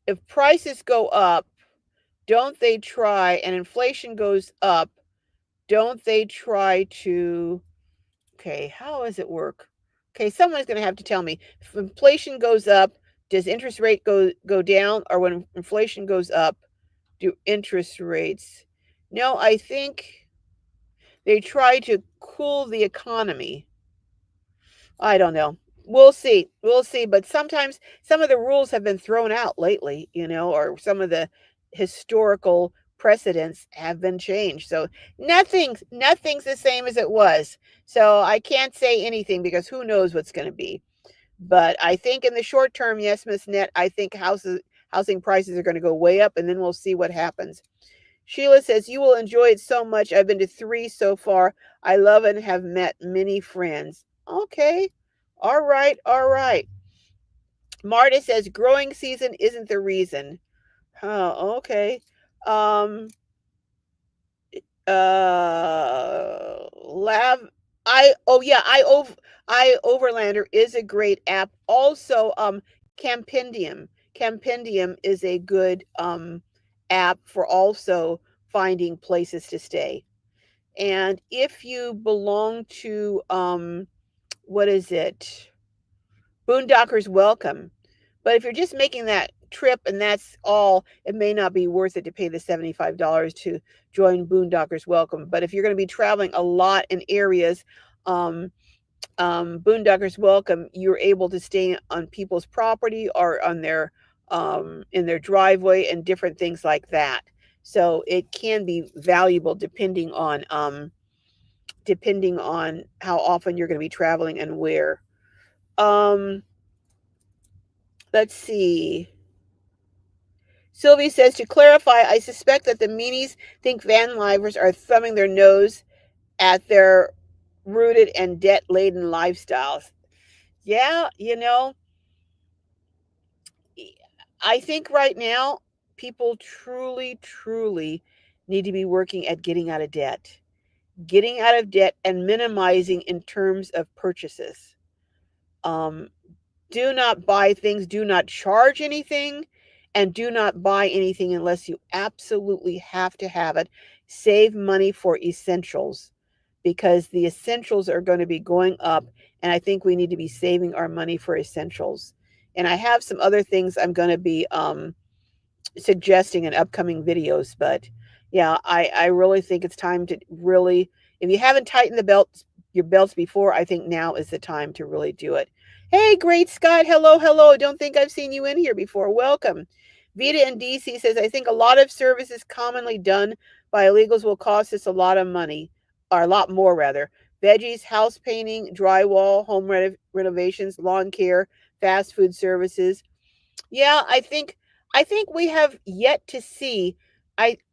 if prices go up, don't they try, and inflation goes up, don't they try to, okay, how does it work? Okay, someone's going to have to tell me. If inflation goes up, does interest rate go down? Or when inflation goes up, do interest rates? No, I think they try to cool the economy. I don't know. We'll see. We'll see. But sometimes some of the rules have been thrown out lately, or some of the historical precedents have been changed. So nothing's the same as it was. So I can't say anything because who knows what's going to be. But I think in the short term, yes, Miss Net, I think housing prices are going to go way up, and then we'll see what happens. Sheila says, "You will enjoy it so much. I've been to 3 so far. I love it and have met many friends." Okay. All right. All right. Marta says, "Growing season isn't the reason." Oh, okay. Um, Lav, oh yeah, I Overlander is a great app. Also, Campendium. Campendium is a good app for also finding places to stay. And if you belong to what is it? Boondockers Welcome. But if you're just making that trip and that's all, it may not be worth it to pay the $75 to join Boondockers Welcome. But if you're going to be traveling a lot in areas, um, Boondockers Welcome, you're able to stay on people's property or on their in their driveway and different things like that. So it can be valuable depending on how often you're going to be traveling and where. Um, let's see. Sylvie says, to clarify, I suspect that the meanies think van livers are thumbing their nose at their rooted and debt laden lifestyles. Yeah, I think right now people truly, truly need to be working at getting out of debt and minimizing in terms of purchases. Um, do not buy things, do not charge anything, And do not buy anything unless you absolutely have to have it. Save money for essentials because the essentials are going to be going up. And I think we need to be saving our money for essentials. And I have some other things I'm going to be suggesting in upcoming videos. But yeah, I really think it's time to really, if you haven't tightened your belts before, I think now is the time to really do it. Hey, great Scott. Hello, hello. Don't think I've seen you in here before. Welcome. Vita in DC says, I think a lot of services commonly done by illegals will cost us a lot of money, or a lot more rather. Veggies, house painting, drywall, home renovations, lawn care, fast food services. Yeah, I think we have yet to see.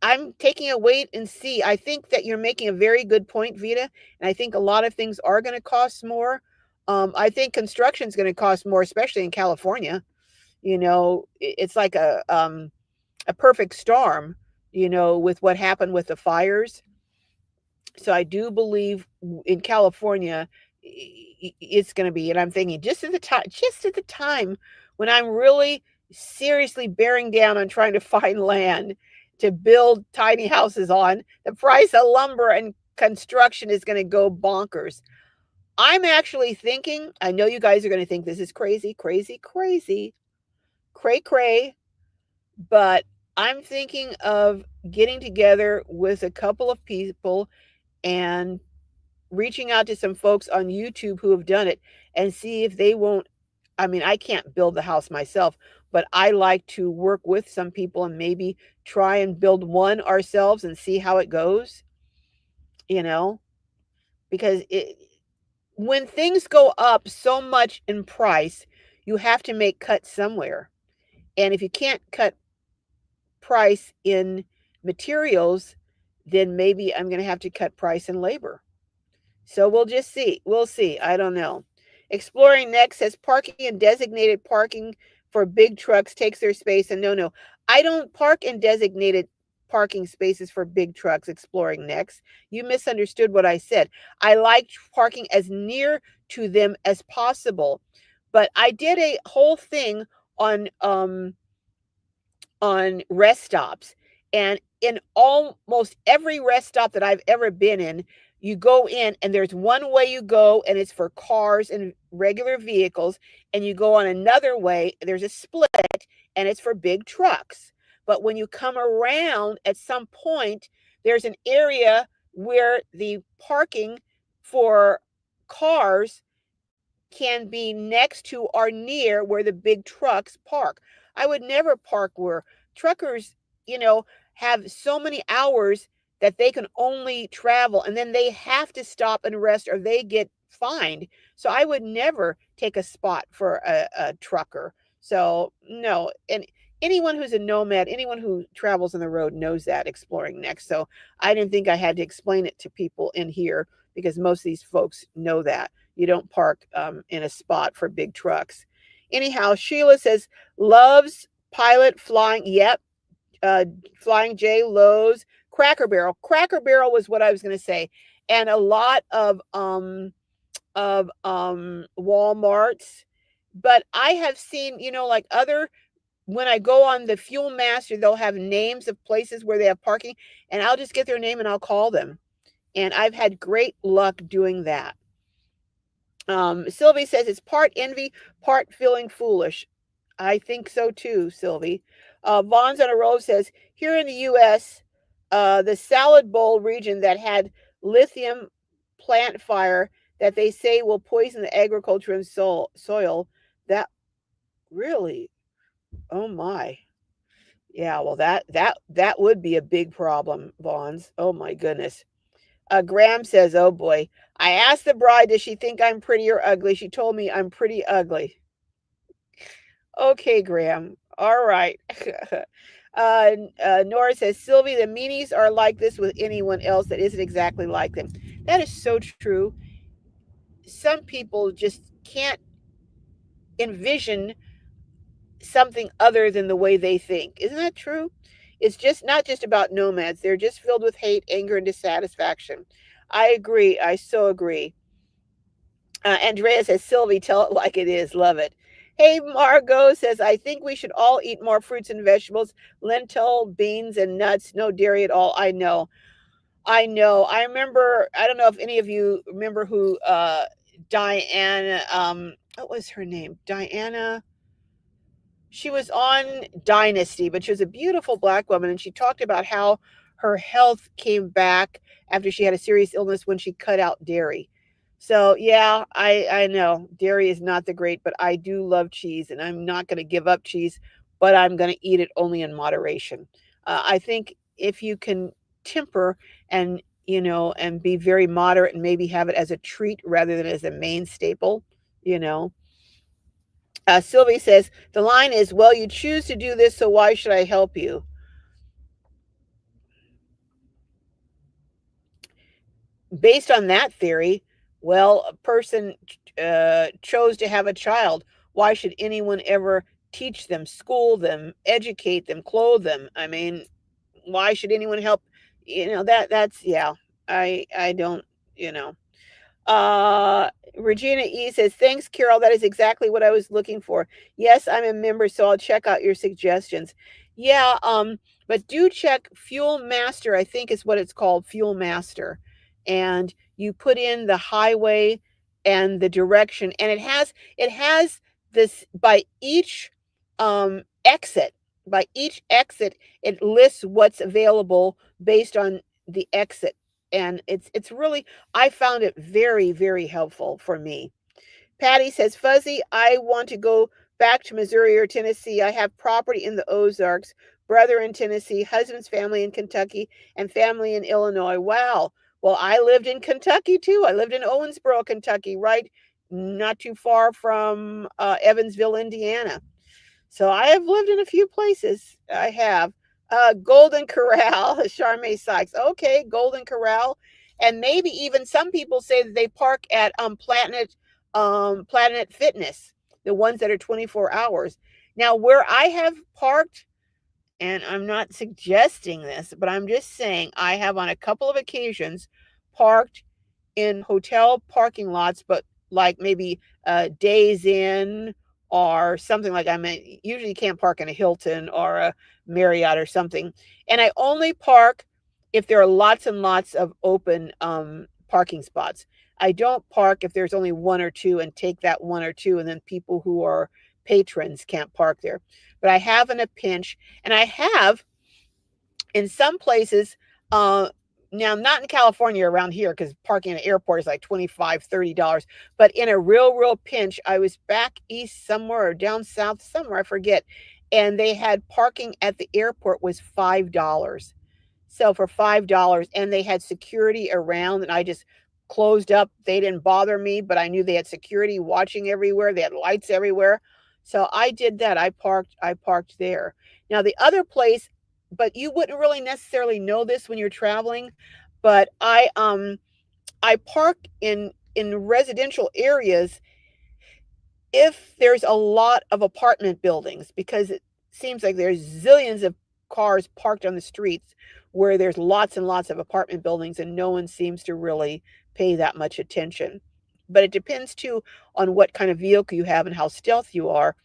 I'm taking a wait and see. I think that you're making a very good point, Vita, and I think a lot of things are going to cost more. I think construction is going to cost more, especially in California. It's like a perfect storm. With what happened with the fires. So I do believe in California, it's going to be, and I'm thinking just at the time when I'm really seriously bearing down on trying to find land to build tiny houses on, the price of lumber and construction is going to go bonkers. I'm actually thinking, I know you guys are going to think this is crazy, crazy, crazy, cray, cray, but I'm thinking of getting together with a couple of people and reaching out to some folks on YouTube who have done it and see if they won't. I mean, I can't build the house myself, but I like to work with some people and maybe try and build one ourselves and see how it goes, you know, because when things go up so much in price, you have to make cuts somewhere. And if you can't cut price in materials, then maybe I'm going to have to cut price in labor. So we'll just see. We'll see. I don't know. Exploring next says parking and designated parking for big trucks takes their space. And no, I don't park in designated parking spaces for big trucks. Exploring next. You misunderstood what I said. I like parking as near to them as possible. But I did a whole thing on rest stops. And in almost every rest stop that I've ever been in, you go in and there's one way you go and it's for cars and regular vehicles. And you go on another way, there's a split and it's for big trucks. But when you come around at some point, there's an area where the parking for cars can be next to or near where the big trucks park. I would never park where truckers, have so many hours that they can only travel and then they have to stop and rest or they get fined. So I would never take a spot for a trucker. So no, and anyone who's a nomad, anyone who travels on the road knows that exploring next. So I didn't think I had to explain it to people in here because most of these folks know that. You don't park in a spot for big trucks. Anyhow, Sheila says, loves pilot flying. Yep. Flying J, Lowe's, Cracker Barrel. Cracker Barrel was what I was going to say. And a lot of Walmarts. But I have seen, like when I go on the Fuel Master, they'll have names of places where they have parking, and I'll just get their name and I'll call them. And I've had great luck doing that. Sylvie says it's part envy, part feeling foolish. I think so too, Sylvie. Vaughn's on a Roll says, here in the U.S., the salad bowl region that had lithium plant fire that they say will poison the agriculture and soil. That really, oh my. Yeah, well, that would be a big problem, Vaughn's. Oh my goodness. Graham says, oh boy. I asked the bride, does she think I'm pretty or ugly? She told me I'm pretty ugly. Okay, Graham. All right. Nora says, Sylvie, the meanies are like this with anyone else that isn't exactly like them. That is so true. Some people just can't envision something other than the way they think. Isn't that true? It's just not just about nomads. They're just filled with hate, anger, and dissatisfaction. I agree. I so agree. Andrea says, Sylvie, tell it like it is. Love it. Hey, Margot says, I think we should all eat more fruits and vegetables, lentil, beans, and nuts. No dairy at all. I know. I know. I remember, I don't know if any of you remember who Diana, what was her name? Diana. She was on Dynasty, but she was a beautiful black woman, and she talked about how her health came back after she had a serious illness when she cut out dairy. So yeah, I know dairy is not the great, but I do love cheese, and I'm not going to give up cheese, but I'm going to eat it only in moderation. I think if you can temper and and be very moderate and maybe have it as a treat rather than as a main staple, you know, Sylvie says, the line is, well, you choose to do this, so why should I help you? Based on that theory, well, a person chose to have a child. Why should anyone ever teach them, school them, educate them, clothe them? I mean, why should anyone help? That's, yeah, I don't, you know. Uh, Regina E says, thanks, Carol. That is exactly what I was looking for. Yes, I'm a member, so I'll check out your suggestions. Yeah, but do check Fuel Master, I think is what it's called, Fuel Master. And you put in the highway and the direction, and it has this exit, by each exit, it lists what's available based on the exit. And it's really, I found it very, very helpful for me. Patty says, Fuzzy, I want to go back to Missouri or Tennessee. I have property in the Ozarks, brother in Tennessee, husband's family in Kentucky, and family in Illinois. Wow. Well, I lived in Kentucky too. I lived in Owensboro, Kentucky, right not too far from Evansville, Indiana. So I have lived in a few places. I have. Golden Corral, Charmaine Sykes. Okay, Golden Corral. And maybe even some people say that they park at Planet Fitness, the ones that are 24 hours. Now, where I have parked, and I'm not suggesting this, but I'm just saying I have on a couple of occasions parked in hotel parking lots, but like maybe Days Inn or something like, I mean, usually you can't park in a Hilton or a Marriott or something. And I only park if there are lots and lots of open parking spots. I don't park if there's only one or two and take that one or two, and then people who are patrons can't park there. But I have in a pinch, and I have in some places, now not in California around here because parking at an airport is like $25, $30. But in a real pinch, I was back east somewhere or down south somewhere, I forget. And they had parking at the airport was $5. So for $5, and they had security around, and I just closed up. They didn't bother me, but I knew they had security watching everywhere. They had lights everywhere. So I did that. I parked there. Now the other place, but you wouldn't really necessarily know this when you're traveling, but I park in residential areas if there's a lot of apartment buildings, because it seems like there's zillions of cars parked on the streets where there's lots and lots of apartment buildings and no one seems to really pay that much attention. But it depends too on what kind of vehicle you have and how stealth you are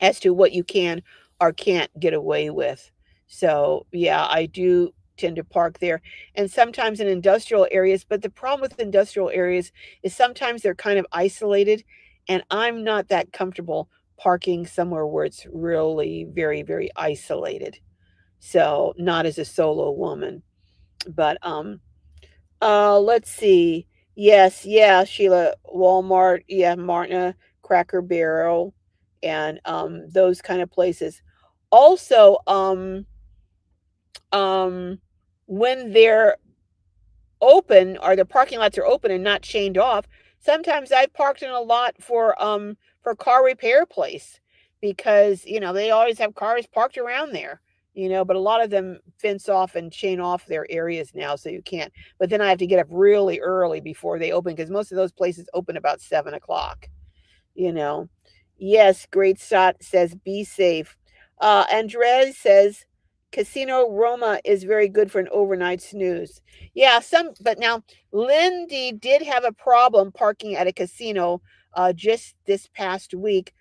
as to what you can or can't get away with. So, yeah, I do tend to park there, and sometimes in industrial areas. But the problem with industrial areas is sometimes they're kind of isolated, and I'm not that comfortable parking somewhere where it's really very, very isolated. So, not as a solo woman. But let's see. Yes, yeah, Sheila, Walmart, yeah, Martina, Cracker Barrel, and those kind of places. Also, um, when they're open or the parking lots are open and not chained off, sometimes I've parked in a lot for car repair place because they always have cars parked around there. But a lot of them fence off and chain off their areas now, so you can't. But then I have to get up really early before they open because most of those places open about 7 o'clock. you know. Yes, great shot says be safe. Andres says Casino Roma is very good for an overnight snooze. Yeah, but now Lindy did have a problem parking at a casino just this past week.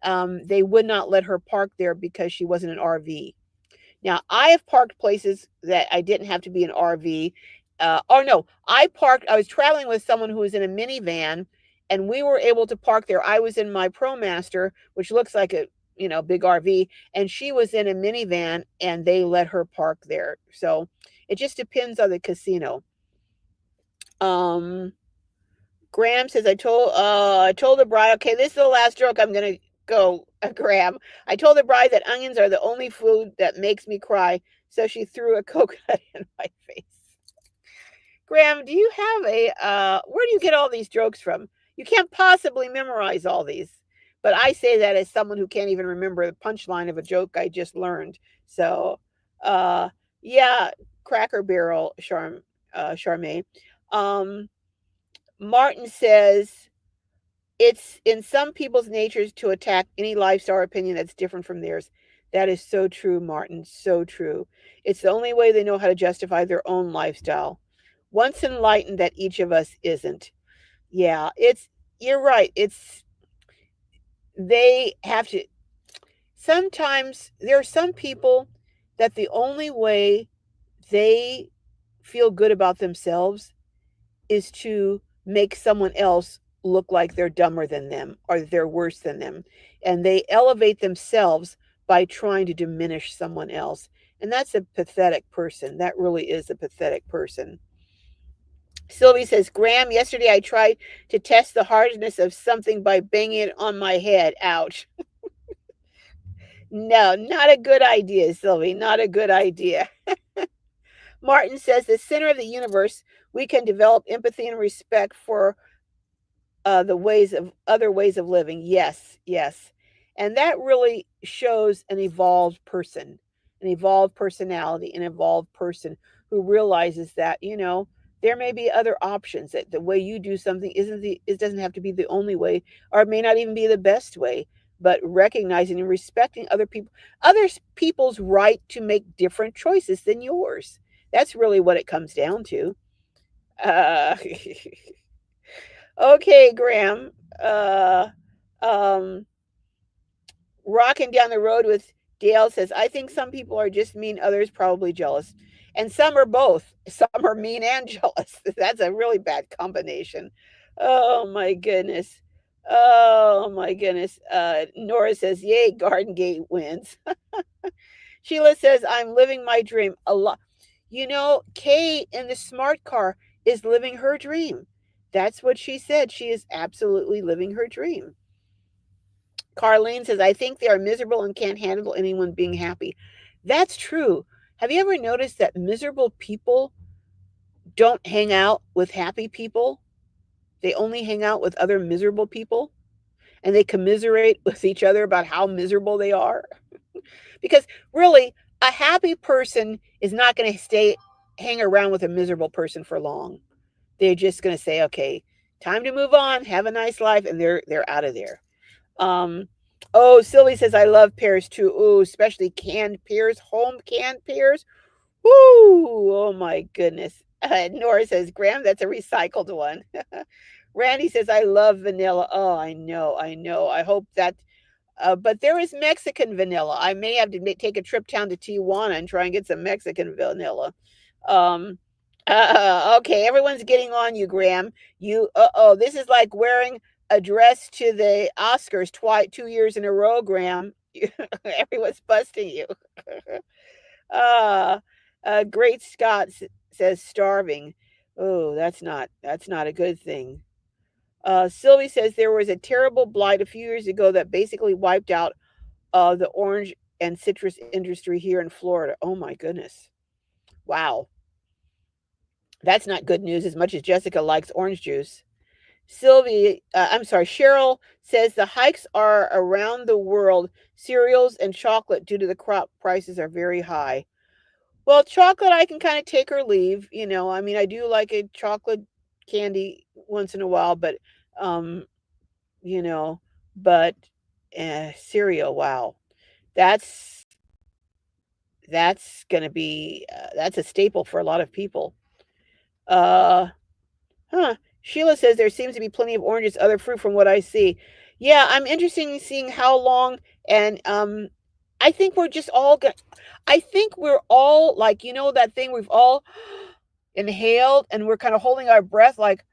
they would not let her park there because she wasn't an RV. Now, I have parked places that I didn't have to be an RV. Or no, I was traveling with someone who was in a minivan, and we were able to park there. I was in my ProMaster, which looks like a big RV, and she was in a minivan, and they let her park there. So it just depends on the casino. Um, Graham says, I told the bride, okay, this is the last joke I'm gonna go, Graham. I told the bride that onions are the only food that makes me cry, so she threw a coconut in my face. Graham, do you have where do you get all these jokes from? You can't possibly memorize all these. But I say that as someone who can't even remember the punchline of a joke I just learned. So, uh, yeah, Cracker Barrel, Charmaine. Um, Martin says, it's in some people's natures to attack any lifestyle or opinion that's different from theirs. That is so true, Martin. So true. It's the only way they know how to justify their own lifestyle. Once enlightened that each of us isn't. Yeah, you're right. They have to, sometimes there are some people that the only way they feel good about themselves is to make someone else look like they're dumber than them or they're worse than them. And they elevate themselves by trying to diminish someone else. And that's a pathetic person. That really is a pathetic person. Sylvie says, Graham, yesterday I tried to test the hardness of something by banging it on my head. Ouch. No, not a good idea, Sylvie. Not a good idea. Martin says, the center of the universe, we can develop empathy and respect for the ways of other ways of living. Yes, yes. And that really shows an evolved person, an evolved personality, an evolved person who realizes that, there may be other options, that the way you do something it doesn't have to be the only way, or it may not even be the best way, but recognizing and respecting other people's right to make different choices than yours. That's really what it comes down to. Uh Okay, Graham. Um, Rocking down the road with Dale says, I think some people are just mean, others probably jealous. And some are both. Some are mean and jealous. That's a really bad combination. Oh my goodness. Oh my goodness. Nora says, yay, Garden Gate wins. Sheila says, I'm living my dream a lot. Kay in the smart car is living her dream. That's what she said. She is absolutely living her dream. Carlene says, I think they are miserable and can't handle anyone being happy. That's true. Have you ever noticed that miserable people don't hang out with happy people? They only hang out with other miserable people, and they commiserate with each other about how miserable they are. Because really, a happy person is not going to hang around with a miserable person for long. They're just going to say, okay, time to move on, have a nice life, and they're out of there. Oh, Sylvie says, I love pears too. Ooh, especially canned pears, home canned pears. Woo! Oh my goodness. Nora says, Graham, that's a recycled one. Randy says, I love vanilla. Oh, I know, I know. I hope that but there is Mexican vanilla. I may have to take a trip down to Tijuana and try and get some Mexican vanilla. Um, okay, everyone's getting on you, Graham. This is like wearing a dress to the Oscars 2 years in a row, Graham. Everyone's busting you. uh, Great Scott says starving. Oh, that's not a good thing. Sylvie says there was a terrible blight a few years ago that basically wiped out the orange and citrus industry here in Florida. Oh my goodness. Wow. That's not good news as much as Jessica likes orange juice. Cheryl says the hikes are around the world. Cereals and chocolate due to the crop prices are very high. Well, chocolate I can kind of take or leave. I mean, I do like a chocolate candy once in a while, but um, you know, but cereal, wow, that's that's a staple for a lot of people. Uh, huh. Sheila says there seems to be plenty of oranges, other fruit from what I see. Yeah, I'm interested in seeing how long, and I think we're just all gonna. I think we're all like, that thing we've all inhaled, and we're kind of holding our breath, like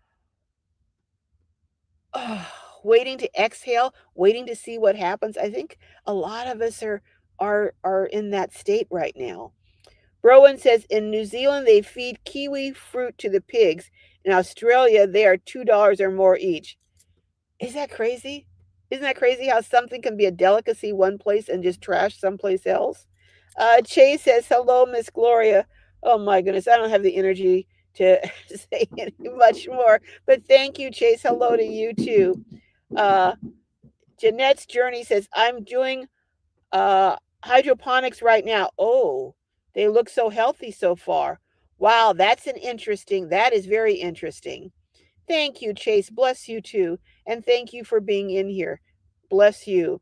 waiting to exhale, waiting to see what happens. I think a lot of us are in that state right now. Rowan says in New Zealand they feed kiwi fruit to the pigs. In Australia they are $2 or more each. Is that crazy? Isn't that crazy how something can be a delicacy one place and just trash someplace else? Chase says, hello, Miss Gloria. Oh my goodness, I don't have the energy to say much more, but thank you, Chase. Hello to you too. Uh, Jeanette's Journey says, I'm doing hydroponics right now. Oh, they look so healthy so far. Wow, that is very interesting. Thank you, Chase. Bless you too. And thank you for being in here. Bless you.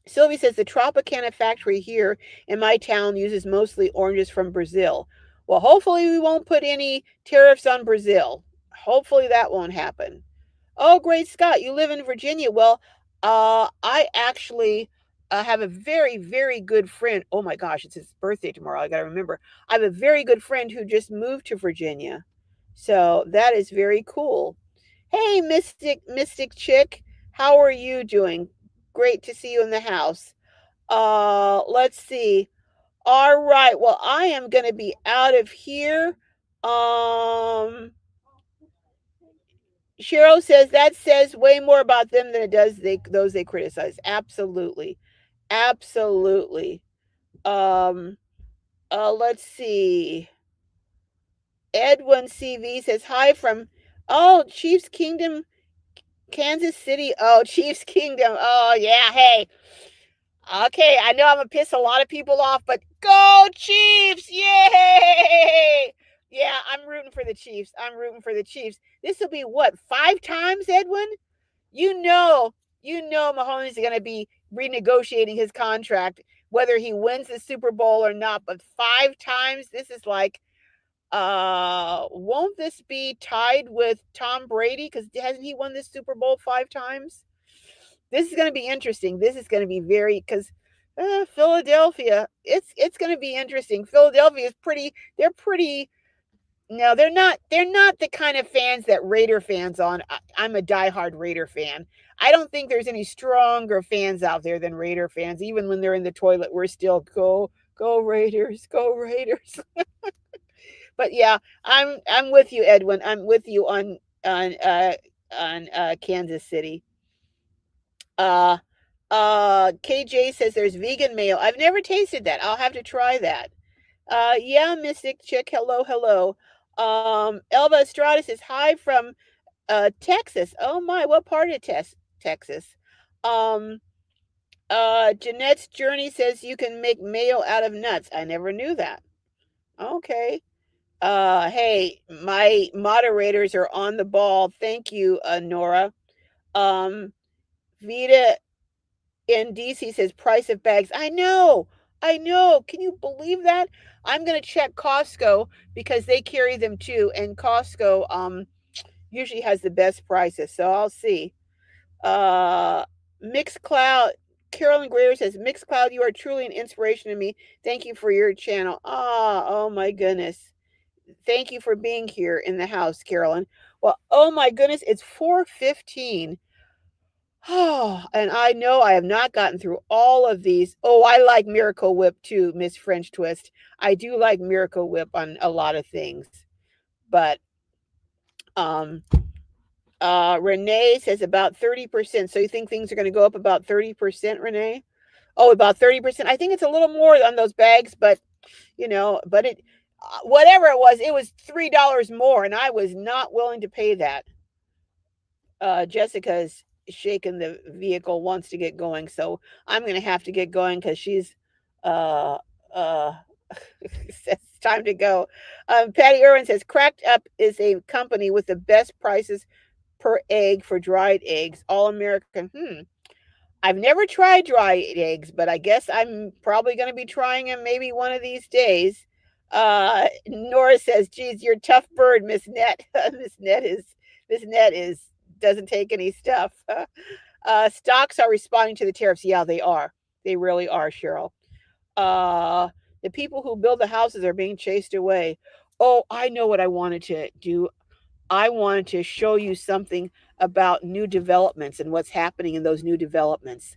Sylvie says the Tropicana factory here in my town uses mostly oranges from Brazil. Well, hopefully we won't put any tariffs on Brazil. Hopefully that won't happen. Oh, great Scott, you live in Virginia. Well, I actually have a very, very good friend. Oh my gosh, it's his birthday tomorrow. I got to remember. I have a very good friend who just moved to Virginia. So that is very cool. Hey, Mystic Chick, how are you doing? Great to see you in the house. Let's see. All right. Well, I am going to be out of here. Um, Cheryl says that says way more about them than it does those they criticize. Absolutely. Absolutely. Um, let's see. Edwin CV says hi from Chiefs Kingdom, Kansas City. Oh, Chiefs Kingdom. Oh yeah. Hey, okay, I know I'm gonna piss a lot of people off, but go Chiefs! Yay! Yeah, I'm rooting for the Chiefs. I'm rooting for the Chiefs. This will be what, 5 times, Edwin? You know, Mahomes is gonna be renegotiating his contract, whether he wins the Super Bowl or not. But 5 times, this is like, won't this be tied with Tom Brady? Because hasn't he won this Super Bowl 5 times? This is going to be interesting. This is going to be very because Philadelphia. It's going to be interesting. Philadelphia is pretty. They're pretty. No, they're not. They're not the kind of fans that Raider fans on. I'm a diehard Raider fan. I don't think there's any stronger fans out there than Raider fans. Even when they're in the toilet, we're still go Raiders, go Raiders. But yeah, I'm with you, Edwin. I'm with you on Kansas City. Uh, KJ says there's vegan mayo. I've never tasted that. I'll have to try that. Yeah, Mystic Chick. Hello, hello. Elva Estrada says hi from Texas. Oh my, what part of Texas? Um, Jeanette's Journey says you can make mayo out of nuts. I never knew that. Okay. Hey, my moderators are on the ball. Thank you, Nora. Um, Vita in DC says price of bags. I know. I know. Can you believe that? I'm going to check Costco because they carry them too, and Costco usually has the best prices. So I'll see. Uh Mixcloud Carolyn Greer says Mixcloud, you are truly an inspiration to me. Thank you for your channel. Oh my goodness. Thank you for being here in the house, Carolyn. Well, oh my goodness, it's 4:15. Oh, and I know I have not gotten through all of these. Oh, I like Miracle Whip too, Miss French Twist. I do like Miracle Whip on a lot of things. But um Renee says about 30%. So you think things are going to go up about 30%, Renee? Oh, about 30%. I think it's a little more on those bags, but but it whatever it was $3 more, and I was not willing to pay that. Jessica's shaking the vehicle, wants to get going, so I'm gonna have to get going because she's uh uh it's time to go. Patty Irwin says Cracked Up is a company with the best prices per egg for dried eggs, all American. I've never tried dried eggs, but I guess I'm probably going to be trying them maybe one of these days. Nora says, "Geez, you're a tough bird, Miss Net. Miss Net is doesn't take any stuff." Stocks are responding to the tariffs. Yeah, they are. They really are, Cheryl. The people who build the houses are being chased away. Oh, I know what I wanted to do. I wanted to show you something about new developments and what's happening in those new developments,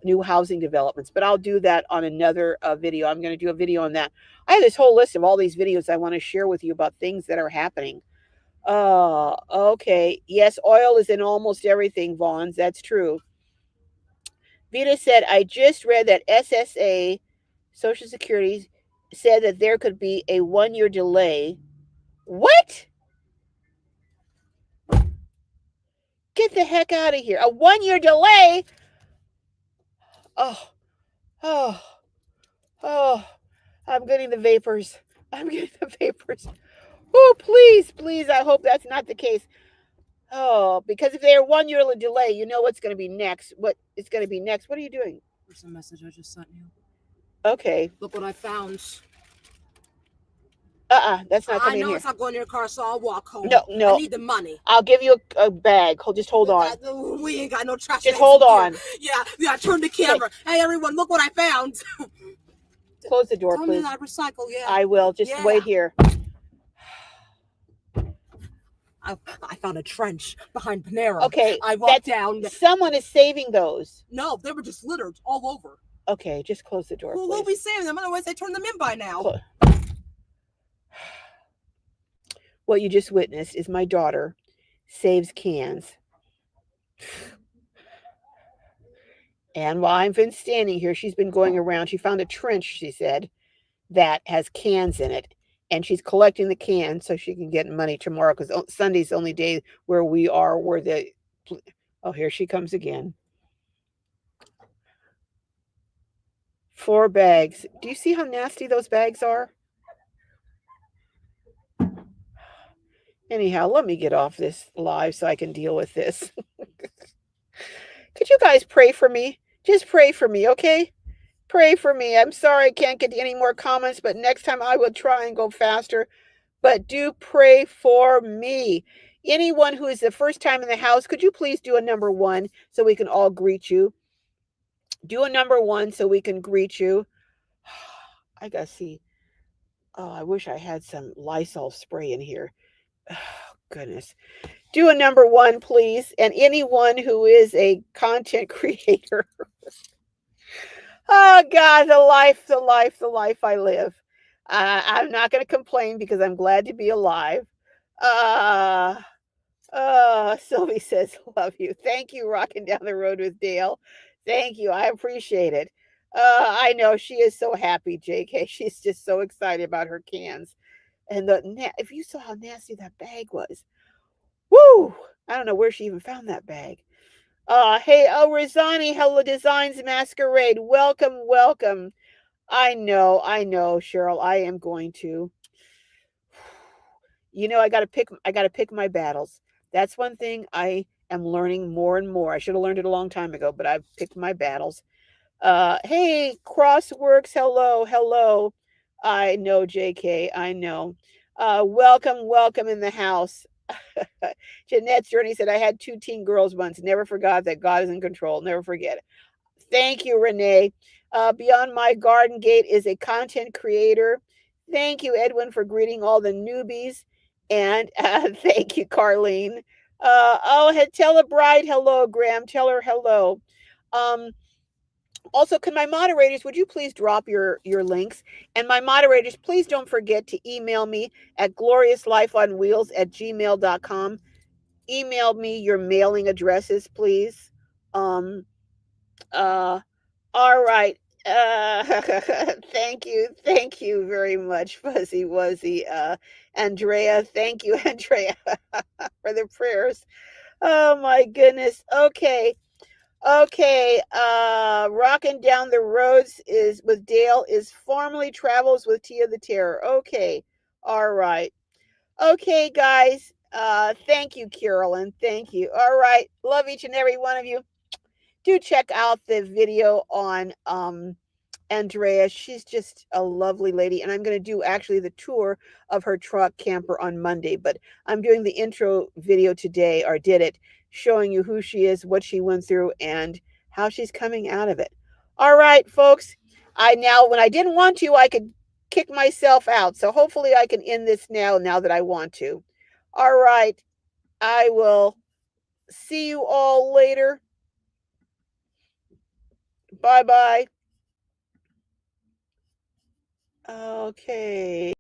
new housing developments. But I'll do that on another video. I'm going to do a video on that. I have this whole list of all these videos I want to share with you about things that are happening. Okay. Yes, oil is in almost everything, Vaughns. That's true. Vita said, I just read that SSA, Social Security, said that there could be a 1-year delay. What? Get the heck out of here. A 1-year delay? Oh, oh, oh. I'm getting the vapors. I'm getting the vapors. Oh, please, please. I hope that's not the case. Oh, because if they're 1-year delay, you know what's going to be next. What is going to be next? What are you doing? There's a message I just sent you. Okay. Look what I found. That's not coming in here. I know it's not going in your car, so I'll walk home. No. I need the money. I'll give you a bag. Just hold on. We ain't got no trash. Just hold on. Yeah. Turn the camera. Hey, everyone, look what I found. Close the door, Tell please. me that I recycle. Yeah. I will. Just wait here. I found a trench behind Panera. Okay. I walked down. Someone is saving those. No, they were just littered all over. Okay, just close the door. Well, we'll be saving them. Otherwise, they turned them in by now. What you just witnessed is my daughter saves cans. And while I've been standing here, she's been going around. She found a trench, she said, that has cans in it. And she's collecting the cans so she can get money tomorrow, because Sunday's the only day where we are, oh, here she comes again. 4 bags. Do you see how nasty those bags are? Anyhow, let me get off this live so I can deal with this. Could you guys pray for me? Just pray for me, okay? Pray for me. I'm sorry I can't get any more comments, but next time I will try and go faster. But do pray for me. Anyone who is the first time in the house, could you please do a number 1 so we can all greet you? Do a number 1 so we can greet you. I gotta see. Oh, I wish I had some Lysol spray in here. Oh, goodness. Do a number 1, please. And anyone who is a content creator. Oh, God, the life I live. I'm not going to complain because I'm glad to be alive. Sylvie says, love you. Thank you, Rocking Down the Road with Dale. Thank you. I appreciate it. I know she is so happy, JK. She's just so excited about her cans. And if you saw how nasty that bag was. Woo! I don't know where she even found that bag. Hey, Rizani, Hello Designs Masquerade. Welcome. I know, Cheryl. I am going to. You know, I gotta pick my battles. That's one thing I am learning more and more. I should have learned it a long time ago, but I've picked my battles. Hey, Crossworks, hello. I know, JK, I know. Welcome in the house. Jeanette's Journey said, I had 2 teen girls once. Never forgot that God is in control. Never forget it. Thank you, Renee. Beyond My Garden Gate is a content creator. Thank you, Edwin, for greeting all the newbies. And thank you, Carlene. Tell a bride hello, Graham. Tell her hello. Also, can my moderators, would you please drop your links? And my moderators, please don't forget to email me at gloriouslifeonwheels@gmail.com. Email me your mailing addresses, please. All right. Thank you very much, Fuzzy Wuzzy. Andrea, thank you, Andrea, for the prayers. Oh my goodness. Okay. Rocking Down the Roads is with Dale is formerly Travels with Tia the Terror. Okay. All right. Okay, guys. Thank you, Carolyn. Thank you. All right. Love each and every one of you. Do check out the video on Andrea. She's just a lovely lady. And I'm going to do actually the tour of her truck camper on Monday. But I'm doing the intro video today, or did it. showing you who she is, what she went through, and how she's coming out of it. All right, folks. I now, when I didn't want to, I could kick myself out. So hopefully I can end this now that I want to. All right. I will see you all later. Bye bye. Okay.